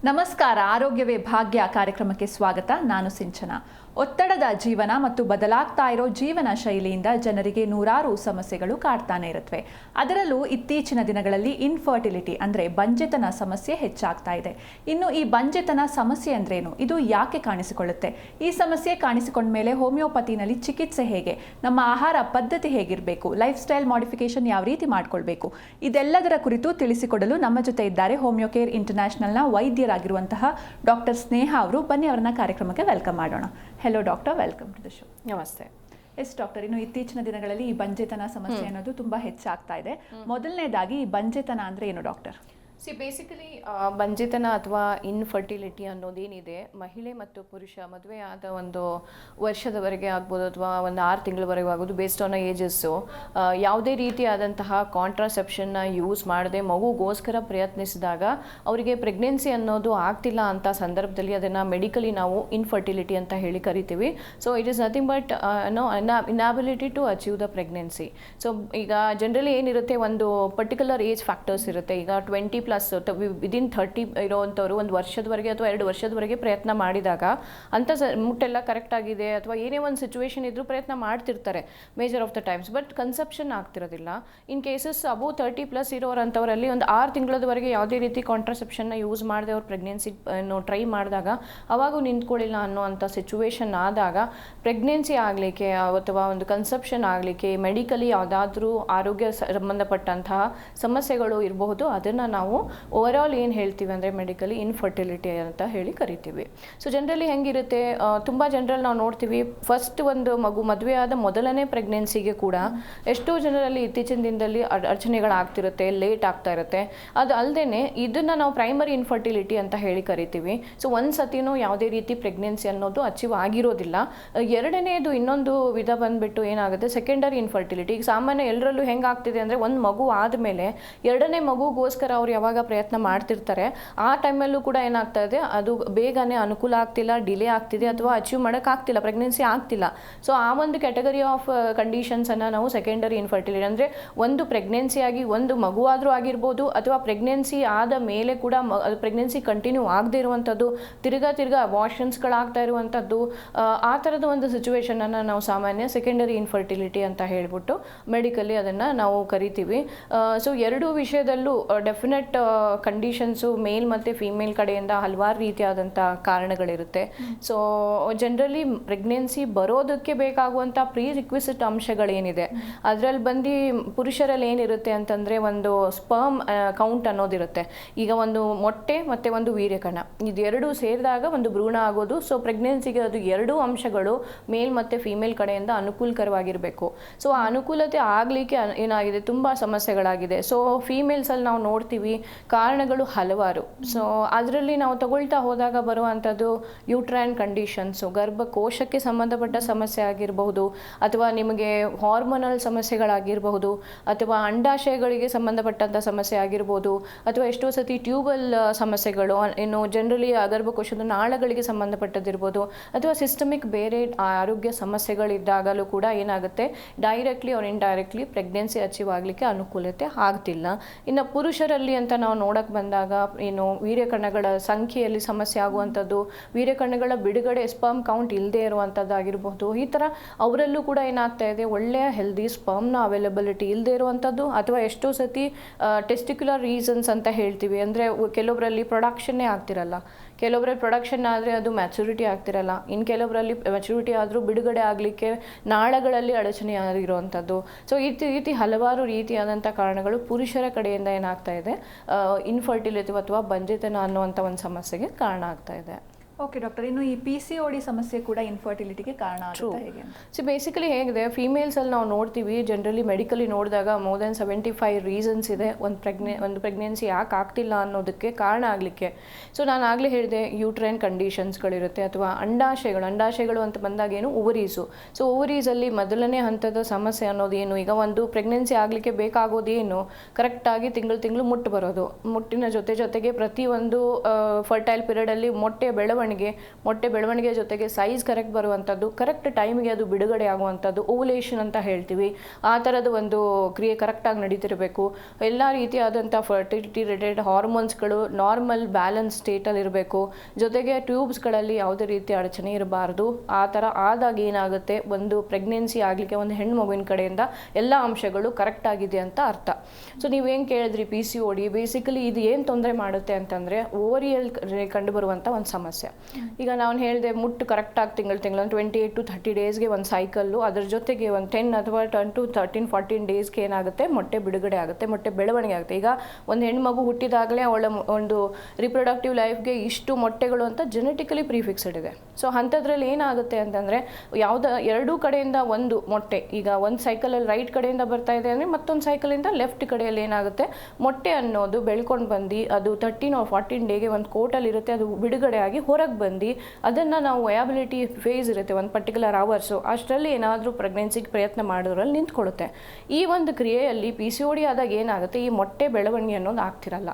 ನಮಸ್ಕಾರ. ಆರೋಗ್ಯವೇ ಭಾಗ್ಯ ಕಾರ್ಯಕ್ರಮಕ್ಕೆ ಸ್ವಾಗತ. ನಾನು ಸಿಂಚನ. ಒತ್ತಡದ ಜೀವನ ಮತ್ತು ಬದಲಾಗ್ತಾ ಇರೋ ಜೀವನ ಶೈಲಿಯಿಂದ ಜನರಿಗೆ ನೂರಾರು ಸಮಸ್ಯೆಗಳು ಕಾಡ್ತಾನೆ ಇರುತ್ತವೆ. ಅದರಲ್ಲೂ ಇತ್ತೀಚಿನ ದಿನಗಳಲ್ಲಿ ಇನ್ಫರ್ಟಿಲಿಟಿ ಅಂದರೆ ಬಂಜೆತನ ಸಮಸ್ಯೆ ಹೆಚ್ಚಾಗ್ತಾ ಇದೆ. ಇನ್ನು ಈ ಬಂಜೆತನ ಸಮಸ್ಯೆ ಅಂದ್ರೇನು, ಇದು ಯಾಕೆ ಕಾಣಿಸಿಕೊಳ್ಳುತ್ತೆ, ಈ ಸಮಸ್ಯೆ ಕಾಣಿಸಿಕೊಂಡ ಮೇಲೆ ಹೋಮಿಯೋಪತಿನಲ್ಲಿ ಚಿಕಿತ್ಸೆ ಹೇಗೆ, ನಮ್ಮ ಆಹಾರ ಪದ್ಧತಿ ಹೇಗಿರಬೇಕು, ಲೈಫ್ ಸ್ಟೈಲ್ ಮಾಡಿಫಿಕೇಶನ್ ಯಾವ ರೀತಿ ಮಾಡ್ಕೊಳ್ಬೇಕು, ಇದೆಲ್ಲದರ ಕುರಿತು ತಿಳಿಸಿಕೊಡಲು ನಮ್ಮ ಜೊತೆ ಇದ್ದಾರೆ ಹೋಮಿಯೋ ಕೇರ್ ಇಂಟರ್ನ್ಯಾಷನಲ್ನ ವೈದ್ಯರಾಗಿರುವಂತಹ ಡಾಕ್ಟರ್ ಸ್ನೇಹ ಅವರು. ಬನ್ನಿ ಅವರನ್ನ ಕಾರ್ಯಕ್ರಮಕ್ಕೆ ವೆಲ್ಕಮ್ ಮಾಡೋಣ. Hello doctor, welcome to the show. ನಮಸ್ತೆ. ಎಸ್ ಡಾಕ್ಟರ್, ಇನ್ನು ಇತ್ತೀಚಿನ ದಿನಗಳಲ್ಲಿ ಈ ಬಂಜೆತನ ಸಮಸ್ಯೆ ಅನ್ನೋದು ತುಂಬಾ ಹೆಚ್ಚಾಗ್ತಾ ಇದೆ. ಮೊದಲನೇದಾಗಿ ಈ ಬಂಜೆತನ ಅಂದ್ರೆ ಏನು ಡಾಕ್ಟರ್? ಬೇಸಿಕಲಿ ಬಂಜೆತನ ಅಥವಾ ಇನ್ಫರ್ಟಿಲಿಟಿ ಅನ್ನೋದೇನಿದೆ, ಮಹಿಳೆ ಮತ್ತು ಪುರುಷ ಮದುವೆ ಆದ ಒಂದು ವರ್ಷದವರೆಗೆ ಆಗ್ಬೋದು ಅಥವಾ ಒಂದು 6 ತಿಂಗಳವರೆಗೂ ಆಗೋದು, ಬೇಸ್ಡ್ ಆನ್ ಏಜಸ್ಸು, ಯಾವುದೇ ರೀತಿಯಾದಂತಹ ಕಾಂಟ್ರಾಸೆಪ್ಷನ್ನ ಯೂಸ್ ಮಾಡದೆ ಮಗುಗೋಸ್ಕರ ಪ್ರಯತ್ನಿಸಿದಾಗ ಅವರಿಗೆ ಪ್ರೆಗ್ನೆನ್ಸಿ ಅನ್ನೋದು ಆಗ್ತಿಲ್ಲ ಅಂತ ಸಂದರ್ಭದಲ್ಲಿ ಅದನ್ನು ಮೆಡಿಕಲಿ ನಾವು ಇನ್ಫರ್ಟಿಲಿಟಿ ಅಂತ ಹೇಳಿ ಕರಿತೀವಿ. So it is nothing but inability to achieve the pregnancy. So ಈಗ ಜನರಲಿ ಏನಿರುತ್ತೆ, ಒಂದು ಪರ್ಟಿಕ್ಯುಲರ್ ಏಜ್ ಫ್ಯಾಕ್ಟರ್ಸ್ ಇರುತ್ತೆ. ಈಗ 20+ ವಿದಿನ್ 30 ಇರೋವಂಥವ್ರು 1 ವರ್ಷದವರೆಗೆ ಅಥವಾ 2 ವರ್ಷದವರೆಗೆ ಪ್ರಯತ್ನ ಮಾಡಿದಾಗ ಅಂಥ ಮುಟ್ಟೆಲ್ಲ ಕರೆಕ್ಟ್ ಆಗಿದೆ ಅಥವಾ ಏನೇ ಒಂದು ಸಿಚುವೇಶನ್ ಇದ್ರೂ ಪ್ರಯತ್ನ ಮಾಡ್ತಿರ್ತಾರೆ major of the times, but conception ಆಗ್ತಿರೋದಿಲ್ಲ. ಇನ್ ಕೇಸಸ್ ಅಬೌವ್ 30+ ಇರೋರಂಥವರಲ್ಲಿ ಒಂದು 6 ತಿಂಗಳವರೆಗೆ ಯಾವುದೇ ರೀತಿ ಕಾಂಟ್ರಾಸೆಪ್ಷನ್ನ ಯೂಸ್ ಮಾಡದೆ ಅವ್ರು ಪ್ರೆಗ್ನೆನ್ಸಿ ಟ್ರೈ ಮಾಡಿದಾಗ ಅವಾಗೂ ನಿಂತ್ಕೊಳ್ಳಿಲ್ಲ ಅನ್ನೋವಂಥ ಸಿಚುವೇಶನ್ ಆದಾಗ ಪ್ರೆಗ್ನೆನ್ಸಿ ಆಗಲಿಕ್ಕೆ ಅಥವಾ ಒಂದು ಕನ್ಸೆಪ್ಷನ್ ಆಗಲಿಕ್ಕೆ ಮೆಡಿಕಲಿ ಯಾವುದಾದ್ರೂ ಆರೋಗ್ಯ ಸಂಬಂಧಪಟ್ಟಂತಹ ಸಮಸ್ಯೆಗಳು ಇರಬಹುದು. ಅದನ್ನು ನಾವು ಓವರ್ ಆಲ್ ಏನು ಹೇಳ್ತೀವಿ ಅಂದರೆ ಮೆಡಿಕಲಿ ಇನ್ಫರ್ಟಿಲಿಟಿ ಅಂತ ಹೇಳಿ ಕರಿತೀವಿ. ಸೊ ಜನರಲಿ ಹೆಂಗಿರುತ್ತೆ, ತುಂಬ ಜನರಲ್ಲಿ ನಾವು ನೋಡ್ತೀವಿ, ಫಸ್ಟ್ ಒಂದು ಮದುವೆ ಆದ ಮೊದಲನೇ ಪ್ರೆಗ್ನೆನ್ಸಿಗೆ ಕೂಡ ಎಷ್ಟೋ ಜನರಲ್ಲಿ ಇತ್ತೀಚಿನ ದಿನದಲ್ಲಿ ಅಡಚಣೆಗಳಾಗ್ತಿರುತ್ತೆ, ಲೇಟ್ ಆಗ್ತಾ ಇರುತ್ತೆ. ಅದು ಅಲ್ಲದೆ ಇದನ್ನು ನಾವು ಪ್ರೈಮರಿ ಇನ್ಫರ್ಟಿಲಿಟಿ ಅಂತ ಹೇಳಿ ಕರಿತೀವಿ. ಸೊ ಒಂದು ಸತಿನೂ ಯಾವುದೇ ರೀತಿ ಪ್ರೆಗ್ನೆನ್ಸಿ ಅನ್ನೋದು ಅಚೀವ್ ಆಗಿರೋದಿಲ್ಲ. ಎರಡನೇದು ಇನ್ನೊಂದು ವಿಧ ಬಂದುಬಿಟ್ಟು ಏನಾಗುತ್ತೆ, ಸೆಕೆಂಡರಿ ಇನ್ಫರ್ಟಿಲಿಟಿ. ಈಗ ಸಾಮಾನ್ಯ ಎಲ್ಲರಲ್ಲೂ ಹೆಂಗಾಗ್ತಿದೆ ಅಂದರೆ, ಒಂದು ಮಗು ಆದಮೇಲೆ ಎರಡನೇ ಮಗುಗೋಸ್ಕರ ಅವ್ರು ಯಾವಾಗ ಪ್ರಯತ್ನ ಮಾಡ್ತಿರ್ತಾರೆ ಆ ಟೈಮಲ್ಲೂ ಕೂಡ ಏನಾಗ್ತಾ ಇದೆ, ಅದು ಬೇಗನೆ ಅನುಕೂಲ ಆಗ್ತಿಲ್ಲ, ಡಿಲೇ ಆಗ್ತಿದೆ ಅಥವಾ ಅಚೀವ್ ಮಾಡೋಕ್ಕಾಗ್ತಿಲ್ಲ, ಪ್ರೆಗ್ನೆನ್ಸಿ ಆಗ್ತಿಲ್ಲ. ಸೊ ಆ ಒಂದು ಕ್ಯಾಟಗರಿ ಆಫ್ ಕಂಡೀಷನ್ಸನ್ನು ನಾವು ಸೆಕೆಂಡರಿ ಇನ್ಫರ್ಟಿಲಿಟಿ ಅಂದರೆ, ಒಂದು ಪ್ರೆಗ್ನೆನ್ಸಿ ಆಗಿ ಒಂದು ಮಗುವಾದರೂ ಆಗಿರ್ಬೋದು ಅಥವಾ ಪ್ರೆಗ್ನೆನ್ಸಿ ಆದ ಮೇಲೆ ಕೂಡ ಪ್ರೆಗ್ನೆನ್ಸಿ ಕಂಟಿನ್ಯೂ ಆಗದೇ ಇರುವಂಥದ್ದು, ತಿರ್ಗಾ ಅಬಾರ್ಷನ್ಸ್ಗಳಾಗ್ತಾ ಇರುವಂಥದ್ದು, ಆ ಥರದ ಒಂದು ಸಿಚುವೇಶನನ್ನು ನಾವು ಸಾಮಾನ್ಯ ಸೆಕೆಂಡರಿ ಇನ್ಫರ್ಟಿಲಿಟಿ ಅಂತ ಹೇಳ್ಬಿಟ್ಟು ಮೆಡಿಕಲಿ ಅದನ್ನು ನಾವು ಕರಿತೀವಿ. ಸೊ ಎರಡೂ ವಿಷಯದಲ್ಲೂ ಡೆಫಿನೆಟ್ ಕಂಡೀಷನ್ಸು ಮೇಲ್ ಮತ್ತು ಫೀಮೇಲ್ ಕಡೆಯಿಂದ ಹಲವಾರು ರೀತಿಯಾದಂಥ ಕಾರಣಗಳಿರುತ್ತೆ. ಸೊ ಜನರಲಿ ಪ್ರೆಗ್ನೆನ್ಸಿ ಬರೋದಕ್ಕೆ ಬೇಕಾಗುವಂಥ ಪ್ರೀ ರಿಕ್ವಿಸಿಟ್ ಅಂಶಗಳೇನಿದೆ ಅದರಲ್ಲಿ ಬಂದು ಪುರುಷರಲ್ಲಿ ಏನಿರುತ್ತೆ ಅಂತಂದರೆ, ಒಂದು ಸ್ಪರ್ಮ್ ಕೌಂಟ್ ಅನ್ನೋದಿರುತ್ತೆ. ಈಗ ಒಂದು ಮೊಟ್ಟೆ ಮತ್ತು ಒಂದು ವೀರ್ಯಕಣ ಇದೆರಡೂ ಸೇರಿದಾಗ ಒಂದು ಭ್ರೂಣ ಆಗೋದು. ಸೊ ಪ್ರೆಗ್ನೆನ್ಸಿಗೆ ಅದು ಎರಡೂ ಅಂಶಗಳು ಮೇಲ್ ಮತ್ತು ಫೀಮೇಲ್ ಕಡೆಯಿಂದ ಅನುಕೂಲಕರವಾಗಿರಬೇಕು. ಸೊ ಆ ಅನುಕೂಲತೆ ಆಗಲಿಕ್ಕೆ ಏನಾಗಿದೆ, ತುಂಬ ಸಮಸ್ಯೆಗಳಾಗಿದೆ. ಸೊ ಫೀಮೇಲ್ಸಲ್ಲಿ ನಾವು ನೋಡ್ತೀವಿ ಕಾರಣಗಳು ಹಲವಾರು. ಸೊ ಅದರಲ್ಲಿ ನಾವು ತಗೊಳ್ತಾ ಹೋದಾಗ ಬರುವಂಥದ್ದು ಯೂಟ್ರೈನ್ ಕಂಡೀಷನ್ಸು, ಗರ್ಭಕೋಶಕ್ಕೆ ಸಂಬಂಧಪಟ್ಟ ಸಮಸ್ಯೆ ಆಗಿರಬಹುದು, ಅಥವಾ ನಿಮಗೆ ಹಾರ್ಮೋನಲ್ ಸಮಸ್ಯೆಗಳಾಗಿರಬಹುದು, ಅಥವಾ ಅಂಡಾಶಯಗಳಿಗೆ ಸಂಬಂಧಪಟ್ಟಂಥ ಸಮಸ್ಯೆ ಆಗಿರ್ಬೋದು, ಅಥವಾ ಎಷ್ಟೋ ಸತಿ ಟ್ಯೂಬಲ್ ಸಮಸ್ಯೆಗಳು, ಇನ್ನು ಜನರಲಿ ಗರ್ಭಕೋಶದ ನಾಳಗಳಿಗೆ ಸಂಬಂಧಪಟ್ಟದಿರ್ಬೋದು, ಅಥವಾ ಸಿಸ್ಟಮಿಕ್ ಬೇರೆ ಆರೋಗ್ಯ ಸಮಸ್ಯೆಗಳಿದ್ದಾಗಲೂ ಕೂಡ ಏನಾಗುತ್ತೆ, directly R indirectly pregnancy achieve ಆಗಲಿಕ್ಕೆ ಅನುಕೂಲತೆ ಆಗ್ತಿಲ್ಲ. ಇನ್ನು ಪುರುಷರಲ್ಲಿ ಅಂತ ನಾವು ನೋಡಕ್ಕೆ ಬಂದಾಗ, ಏನು ವೀರ್ಯಕಣಗಳ ಸಂಖ್ಯೆಯಲ್ಲಿ ಸಮಸ್ಯೆ ಆಗುವಂಥದ್ದು, ವೀರ್ಯಕಣಗಳ ಬಿಡುಗಡೆ ಸ್ಪರ್ಮ್ ಕೌಂಟ್ ಇಲ್ಲದೆ ಇರುವಂಥದ್ದು ಆಗಿರಬಹುದು. ಈ ಥರ ಅವರಲ್ಲೂ ಕೂಡ ಏನಾಗ್ತಾ ಇದೆ, ಒಳ್ಳೆಯ ಹೆಲ್ದಿ ಸ್ಪರ್ಮ್ನ ಅವೈಲಬಿಲಿಟಿ ಇಲ್ಲದೆ ಇರುವಂಥದ್ದು, ಅಥವಾ ಎಷ್ಟೋ ಸತಿ ಟೆಸ್ಟಿಕ್ಯುಲರ್ ರೀಸನ್ಸ್ ಅಂತ ಹೇಳ್ತೀವಿ. ಅಂದರೆ ಕೆಲವೊಬ್ಬರಲ್ಲಿ ಪ್ರೊಡಕ್ಷನ್ನೇ ಆಗ್ತಿರಲ್ಲ, ಕೆಲವೊಬ್ಬರಲ್ಲಿ ಪ್ರೊಡಕ್ಷನ್ ಆದರೆ ಅದು ಮ್ಯಾಚುರಿಟಿ ಆಗ್ತಿರಲ್ಲ, ಇನ್ನು ಕೆಲವರಲ್ಲಿ ಮ್ಯಾಚುರಿಟಿ ಆದರೂ ಬಿಡುಗಡೆ ಆಗಲಿಕ್ಕೆ ನಾಳಗಳಲ್ಲಿ ಅಡಚಣೆ ಆಗಿರುವಂಥದ್ದು. ಸೊ ಈ ರೀತಿ ಹಲವಾರು ರೀತಿಯಾದಂಥ ಕಾರಣಗಳು ಪುರುಷರ ಕಡೆಯಿಂದ ಏನಾಗ್ತಾ ಇದೆ, ಇನ್ಫರ್ಟಿಲಿಟಿ ಅಥವಾ ಬಂಜೆತನ ಅನ್ನುವಂಥ ಒಂದು ಸಮಸ್ಯೆಗೆ ಕಾರಣ ಆಗ್ತಾ ಇದೆ. ಓಕೆ ಡಾಕ್ಟರ್, ಇನ್ನು ಈ PCOD ಸಮಸ್ಯೆ ಕೂಡ ಇನ್ಫರ್ಟಿಲಿಟಿಗೆ ಕಾರಣ ಆಗುತ್ತೆ ಹೇಗೆ? ಸೊ ಬೇಸಿಕಲಿ ಹೇಗಿದೆ, ಫೀಮೇಲ್ಸಲ್ಲಿ ನಾವು ನೋಡ್ತೀವಿ, ಜನರಲಿ ಮೆಡಿಕಲಿ ನೋಡಿದಾಗ ಮೋರ್ ದೆನ್ 75 ರೀಸನ್ಸ್ ಇದೆ ಒಂದು ಪ್ರೆಗ್ನೆನ್ಸಿ ಯಾಕೆ ಆಗ್ತಿಲ್ಲ ಅನ್ನೋದಕ್ಕೆ ಕಾರಣ ಆಗಲಿಕ್ಕೆ. ಸೊ ನಾನು ಆಗಲೇ ಹೇಳಿದೆ, ಯೂಟ್ರೈನ್ ಕಂಡೀಷನ್ಸ್ಗಳಿರುತ್ತೆ, ಅಥವಾ ಅಂಡಾಶಯಗಳು ಅಂತ ಬಂದಾಗ ಏನು, ಓವರೀಸು. ಸೊ ಓವರೀಸಲ್ಲಿ ಮೊದಲನೇ ಹಂತದ ಸಮಸ್ಯೆ ಅನ್ನೋದೇನು, ಈಗ ಒಂದು ಪ್ರೆಗ್ನೆನ್ಸಿ ಆಗಲಿಕ್ಕೆ ಬೇಕಾಗೋದೇನು, ಕರೆಕ್ಟಾಗಿ ತಿಂಗಳು ಮುಟ್ಟು ಬರೋದು, ಮುಟ್ಟಿನ ಜೊತೆಗೆ ಪ್ರತಿಯೊಂದು ಫರ್ಟೈಲ್ ಪೀರಿಯಡಲ್ಲಿ ಮೊಟ್ಟೆ ಬೆಳವಣಿಗೆ ಬೆಳವಣಿಗೆ ಜೊತೆಗೆ ಸೈಜ್ ಕರೆಕ್ಟ್ ಬರುವಂಥದ್ದು, ಕರೆಕ್ಟ್ ಟೈಮಿಗೆ ಅದು ಬಿಡುಗಡೆ ಆಗುವಂಥದ್ದು, ಓವುಲೇಷನ್ ಅಂತ ಹೇಳ್ತೀವಿ, ಆ ಥರದ ಒಂದು ಕ್ರಿಯೆ ಕರೆಕ್ಟಾಗಿ ನಡೀತಿರಬೇಕು. ಎಲ್ಲ ರೀತಿಯಾದಂಥ ಫರ್ಟಿಲಿಟಿ ರಿಲೇಟೆಡ್ ಹಾರ್ಮೋನ್ಸ್ಗಳು ನಾರ್ಮಲ್ ಬ್ಯಾಲೆನ್ಸ್ ಸ್ಟೇಟಲ್ಲಿ ಇರಬೇಕು. ಜೊತೆಗೆ ಟ್ಯೂಬ್ಸ್ಗಳಲ್ಲಿ ಯಾವುದೇ ರೀತಿ ಅಡಚಣೆ ಇರಬಾರ್ದು. ಆ ಥರ ಆದಾಗ ಏನಾಗುತ್ತೆ, ಒಂದು ಪ್ರೆಗ್ನೆನ್ಸಿ ಆಗಲಿಕ್ಕೆ ಒಂದು ಹೆಣ್ಣು ಮಗುವಿನ ಕಡೆಯಿಂದ ಎಲ್ಲ ಅಂಶಗಳು ಕರೆಕ್ಟ್ ಆಗಿದೆ ಅಂತ ಅರ್ಥ. ಸೊ ನೀವೇನು ಕೇಳಿದ್ರಿ PCOD, ಬೇಸಿಕಲಿ ಇದು ಏನು ತೊಂದರೆ ಮಾಡುತ್ತೆ ಅಂತಂದರೆ ಓವರಿಯಲ್ಲಿ ಕಂಡುಬರುವಂಥ ಒಂದು ಸಮಸ್ಯೆ. ಈಗ ನಾನು ಹೇಳಿದೆ ಮುಟ್ಟು ಕರೆಕ್ಟಾಗಿ ತಿಂಗಳು 28 to 30 ಡೇಸ್ಗೆ ಒಂದು ಸೈಕಲ್ಲು, ಅದ್ರ ಜೊತೆಗೆ ಒಂದು 10 ಅಥವಾ 10 to 13-14 ಡೇಸ್ಗೆ ಏನಾಗುತ್ತೆ, ಮೊಟ್ಟೆ ಬಿಡುಗಡೆ ಆಗುತ್ತೆ, ಮೊಟ್ಟೆ ಬೆಳವಣಿಗೆ ಆಗುತ್ತೆ. ಈಗ ಒಂದು ಹೆಣ್ಣು ಮಗು ಹುಟ್ಟಿದಾಗಲೇ ಅವಳ ಒಂದು ರಿಪ್ರೊಡಕ್ಟಿವ್ ಲೈಫ್ಗೆ ಇಷ್ಟು ಮೊಟ್ಟೆಗಳು ಅಂತ ಜೆನೆಟಿಕಲಿ ಪ್ರಿಫಿಕ್ಸ್ಡ್ ಇದೆ. ಸೊ ಅಂಥದ್ರಲ್ಲಿ ಏನಾಗುತ್ತೆ ಅಂತಂದರೆ ಎರಡೂ ಕಡೆಯಿಂದ ಒಂದು ಮೊಟ್ಟೆ, ಈಗ ಒಂದು ಸೈಕಲಲ್ಲಿ ರೈಟ್ ಕಡೆಯಿಂದ ಬರ್ತಾ ಇದೆ ಅಂದರೆ ಮತ್ತೊಂದು ಸೈಕಲಿಂದ ಲೆಫ್ಟ್ ಕಡೆಯಲ್ಲಿ ಏನಾಗುತ್ತೆ, ಮೊಟ್ಟೆ ಅನ್ನೋದು ಬೆಳ್ಕೊಂಡು ಬಂದು ಅದು 13 or 14 ಡೇಗೆ ಒಂದು ಕೋಟಲ್ಲಿ ಇರುತ್ತೆ, ಅದು ಬಿಡುಗಡೆ ಆಗಿ ಹೊರಗೆ ಬಂದು ಅದನ್ನು ನಾವು ವಯಾಬಿಲಿಟಿ ಫೇಸ್ ಇರುತ್ತೆ ಒಂದು ಪರ್ಟಿಕ್ಯುಲರ್ ಅವರ್ಸು, ಅಷ್ಟರಲ್ಲಿ ಏನಾದರೂ ಪ್ರೆಗ್ನೆನ್ಸಿಗೆ ಪ್ರಯತ್ನ ಮಾಡೋದ್ರಲ್ಲಿ ನಿಂತ್ಕೊಳ್ಳುತ್ತೆ. ಈ ಒಂದು ಕ್ರಿಯೆಯಲ್ಲಿ PCOD ಆದಾಗ ಏನಾಗುತ್ತೆ, ಈ ಮೊಟ್ಟೆ ಬೆಳವಣಿಗೆ ಅನ್ನೋದು ಆಗ್ತಿರಲ್ಲ.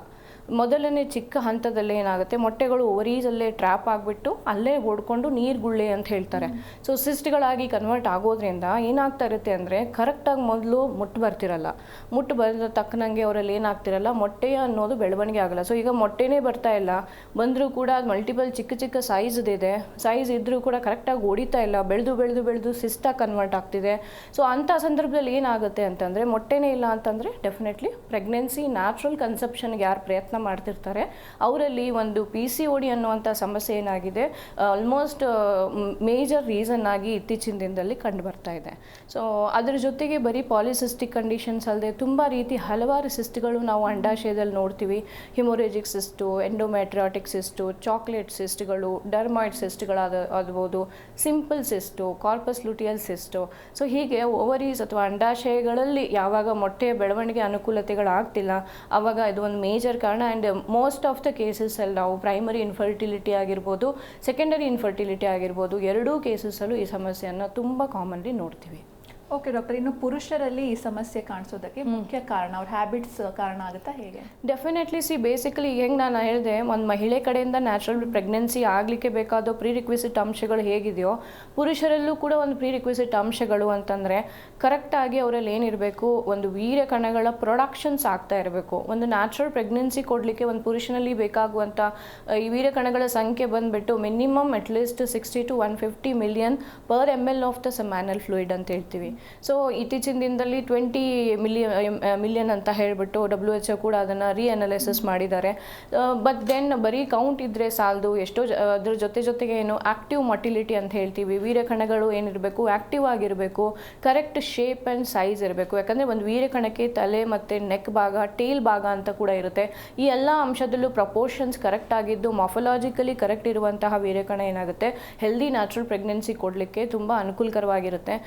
ಮೊದಲನೇ ಚಿಕ್ಕ ಹಂತದಲ್ಲೇ ಏನಾಗುತ್ತೆ, ಮೊಟ್ಟೆಗಳು ಓವರೀಸಲ್ಲೇ ಟ್ರ್ಯಾಪ್ ಆಗಿಬಿಟ್ಟು ಅಲ್ಲೇ ಓಡ್ಕೊಂಡು ನೀರುಗುಳ್ಳೆ ಅಂತ ಹೇಳ್ತಾರೆ. ಸೊ ಸಿಸ್ಟ್ಗಳಾಗಿ ಕನ್ವರ್ಟ್ ಆಗೋದ್ರಿಂದ ಏನಾಗ್ತಾ ಇರುತ್ತೆ ಅಂದರೆ, ಕರೆಕ್ಟಾಗಿ ಮೊದಲು ಮುಟ್ಟು ಬರ್ತಿರಲ್ಲ, ಮುಟ್ಟು ಬಂದ ತಕ್ಕನಂಗೆ ಅವರಲ್ಲಿ ಏನಾಗ್ತಿರಲ್ಲ, ಮೊಟ್ಟೆ ಅನ್ನೋದು ಬೆಳವಣಿಗೆ ಆಗಲ್ಲ. ಸೊ ಈಗ ಮೊಟ್ಟೆನೇ ಬರ್ತಾ ಇಲ್ಲ, ಬಂದರೂ ಕೂಡ ಅದು ಮಲ್ಟಿಪಲ್ ಚಿಕ್ಕ ಚಿಕ್ಕ ಸೈಜ್ದಿದೆ, ಸೈಜ್ ಇದ್ದರೂ ಕೂಡ ಕರೆಕ್ಟಾಗಿ ಹೊಡಿತಾ ಇಲ್ಲ, ಬೆಳೆದು ಸಿಸ್ಟಾಗಿ ಕನ್ವರ್ಟ್ ಆಗ್ತಿದೆ. ಸೊ ಅಂಥ ಸಂದರ್ಭದಲ್ಲಿ ಏನಾಗುತ್ತೆ ಅಂತಂದರೆ, ಮೊಟ್ಟೆನೇ ಇಲ್ಲ ಅಂತಂದರೆ ಡೆಫಿನೆಟ್ಲಿ ಪ್ರೆಗ್ನೆನ್ಸಿ ನ್ಯಾಚುರಲ್ ಕನ್ಸೆಪ್ಷನ್ಗೆ ಯಾರು ಪ್ರಯತ್ನ ಮಾಡ್ತಿರ್ತಾರೆ ಅವರಲ್ಲಿ ಒಂದು PCOD ಅನ್ನುವಂಥ ಸಮಸ್ಯೆ ಏನಾಗಿದೆ, ಆಲ್ಮೋಸ್ಟ್ ಮೇಜರ್ ರೀಸನ್ ಆಗಿ ಇತ್ತೀಚಿನ ದಿನದಲ್ಲಿ ಕಂಡು ಬರ್ತಾ ಇದೆ. ಸೊ ಅದ್ರ ಜೊತೆಗೆ ಬರೀ ಪಾಲಿಸಿಸ್ಟಿಕ್ ಕಂಡೀಷನ್ಸ್ ಅಲ್ಲದೆ ತುಂಬ ರೀತಿ ಹಲವಾರು ಸಿಸ್ಟ್ಗಳು ನಾವು ಅಂಡಾಶಯದಲ್ಲಿ ನೋಡ್ತೀವಿ. Haemorrhagic cyst, endometriotic cyst, chocolate ಸಿಸ್ಟ್ಗಳು, ಡರ್ಮಾಯ್ಡ್ ಸಿಸ್ಟ್ಗಳಾಗಬಹುದು, simple cyst, corpus luteal cyst. So ಹೀಗೆ ಓವರೀಸ್ ಅಥವಾ ಅಂಡಾಶಯಗಳಲ್ಲಿ ಯಾವಾಗ ಮೊಟ್ಟೆಯ ಬೆಳವಣಿಗೆ ಅನುಕೂಲತೆಗಳಾಗ್ತಿಲ್ಲ ಆವಾಗ ಇದು ಒಂದು ಮೇಜರ್ ಕಾರಣ. ಆ್ಯಂಡ್ ಮೋಸ್ಟ್ ಆಫ್ ದ ಕೇಸಸಲ್ಲಿ ನಾವು ಪ್ರೈಮರಿ ಇನ್ಫರ್ಟಿಲಿಟಿ ಆಗಿರ್ಬೋದು, ಸೆಕೆಂಡರಿ ಇನ್ಫರ್ಟಿಲಿಟಿ ಆಗಿರ್ಬೋದು, ಎರಡೂ ಕೇಸಸಲ್ಲೂ ಈ ಸಮಸ್ಯೆಯನ್ನು ತುಂಬ ಕಾಮನ್ಲಿ ನೋಡ್ತೀವಿ. ಓಕೆ ಡಾಕ್ಟರ್, ಇನ್ನು ಪುರುಷರಲ್ಲಿ ಈ ಸಮಸ್ಯೆ ಕಾಣಿಸೋದಕ್ಕೆ ಮುಖ್ಯ ಕಾರಣ ಅವ್ರ ಹ್ಯಾಬಿಟ್ಸ್ ಕಾರಣ ಆಗುತ್ತಾ, ಹೇಗೆ? ಡೆಫಿನೆಟ್ಲಿ ಬೇಸಿಕಲಿ ಹೆಂಗೆ ನಾನು ಹೇಳಿದೆ, ಒಂದು ಮಹಿಳೆ ಕಡೆಯಿಂದ ನ್ಯಾಚುರಲ್ ಪ್ರೆಗ್ನೆನ್ಸಿ ಆಗಲಿಕ್ಕೆ ಬೇಕಾದ ಪ್ರೀರಿಕ್ವಿಸಿಟ್ ಅಂಶಗಳು ಹೇಗಿದೆಯೋ ಪುರುಷರಲ್ಲೂ ಕೂಡ ಒಂದು ಪ್ರೀರಿಕ್ವಿಸಿಟ್ ಅಂಶಗಳು ಅಂತಂದರೆ ಕರೆಕ್ಟಾಗಿ ಅವರಲ್ಲಿ ಏನಿರಬೇಕು, ಒಂದು ವೀರ್ಯ ಕಣಗಳ ಪ್ರೊಡಕ್ಷನ್ಸ್ ಆಗ್ತಾ ಇರಬೇಕು. ಒಂದು ನ್ಯಾಚುರಲ್ ಪ್ರೆಗ್ನೆನ್ಸಿ ಕೊಡಲಿಕ್ಕೆ ಒಂದು ಪುರುಷನಲ್ಲಿ ಬೇಕಾಗುವಂಥ ಈ ವೀರ್ಯ ಕಣಗಳ ಸಂಖ್ಯೆ ಬಂದುಬಿಟ್ಟು minimum at least 60 to 150 million per ml of the seminal fluid ಅಂತ ಹೇಳ್ತೀವಿ. ಸೊ ಇತ್ತೀಚಿನ ದಿನದಲ್ಲಿ 20 ಮಿಲಿಯನ್ ಅಂತ ಹೇಳಿಬಿಟ್ಟು WHO ಕೂಡ ಅದನ್ನು ರೀಅನಲೈಸಿಸ್ ಮಾಡಿದ್ದಾರೆ. ಬಟ್ ದೆನ್ ಬರೀ ಕೌಂಟ್ ಇದ್ದರೆ ಸಾಲದು, ಎಷ್ಟೋ ಅದ್ರ ಜೊತೆಗೆ ಏನು ಆ್ಯಕ್ಟಿವ್ ಮೊಟಿಲಿಟಿ ಅಂತ ಹೇಳ್ತೀವಿ, ವೀರ್ಯಕಣಗಳು ಏನಿರಬೇಕು, ಆ್ಯಕ್ಟಿವ್ ಆಗಿರಬೇಕು, ಕರೆಕ್ಟ್ ಶೇಪ್ ಆ್ಯಂಡ್ ಸೈಜ್ ಇರಬೇಕು. ಯಾಕಂದರೆ ಒಂದು ವೀರ್ಯಕಣಕ್ಕೆ ತಲೆ ಮತ್ತು ನೆಕ್ ಭಾಗ, ಟೇಲ್ ಭಾಗ ಅಂತ ಕೂಡ ಇರುತ್ತೆ. ಈ ಎಲ್ಲ ಅಂಶದಲ್ಲೂ ಪ್ರಪೋರ್ಷನ್ಸ್ ಕರೆಕ್ಟ್ ಆಗಿದ್ದು ಮಾಫೊಲಾಜಿಕಲಿ ಕರೆಕ್ಟ್ ಇರುವಂತಹ ವೀರ್ಯಕಣ ಏನಾಗುತ್ತೆ, ಹೆಲ್ದಿ ನ್ಯಾಚುರಲ್ ಪ್ರೆಗ್ನೆನ್ಸಿ ಕೊಡಲಿಕ್ಕೆ ತುಂಬ ಅನುಕೂಲಕರವಾಗಿರುತ್ತೆ.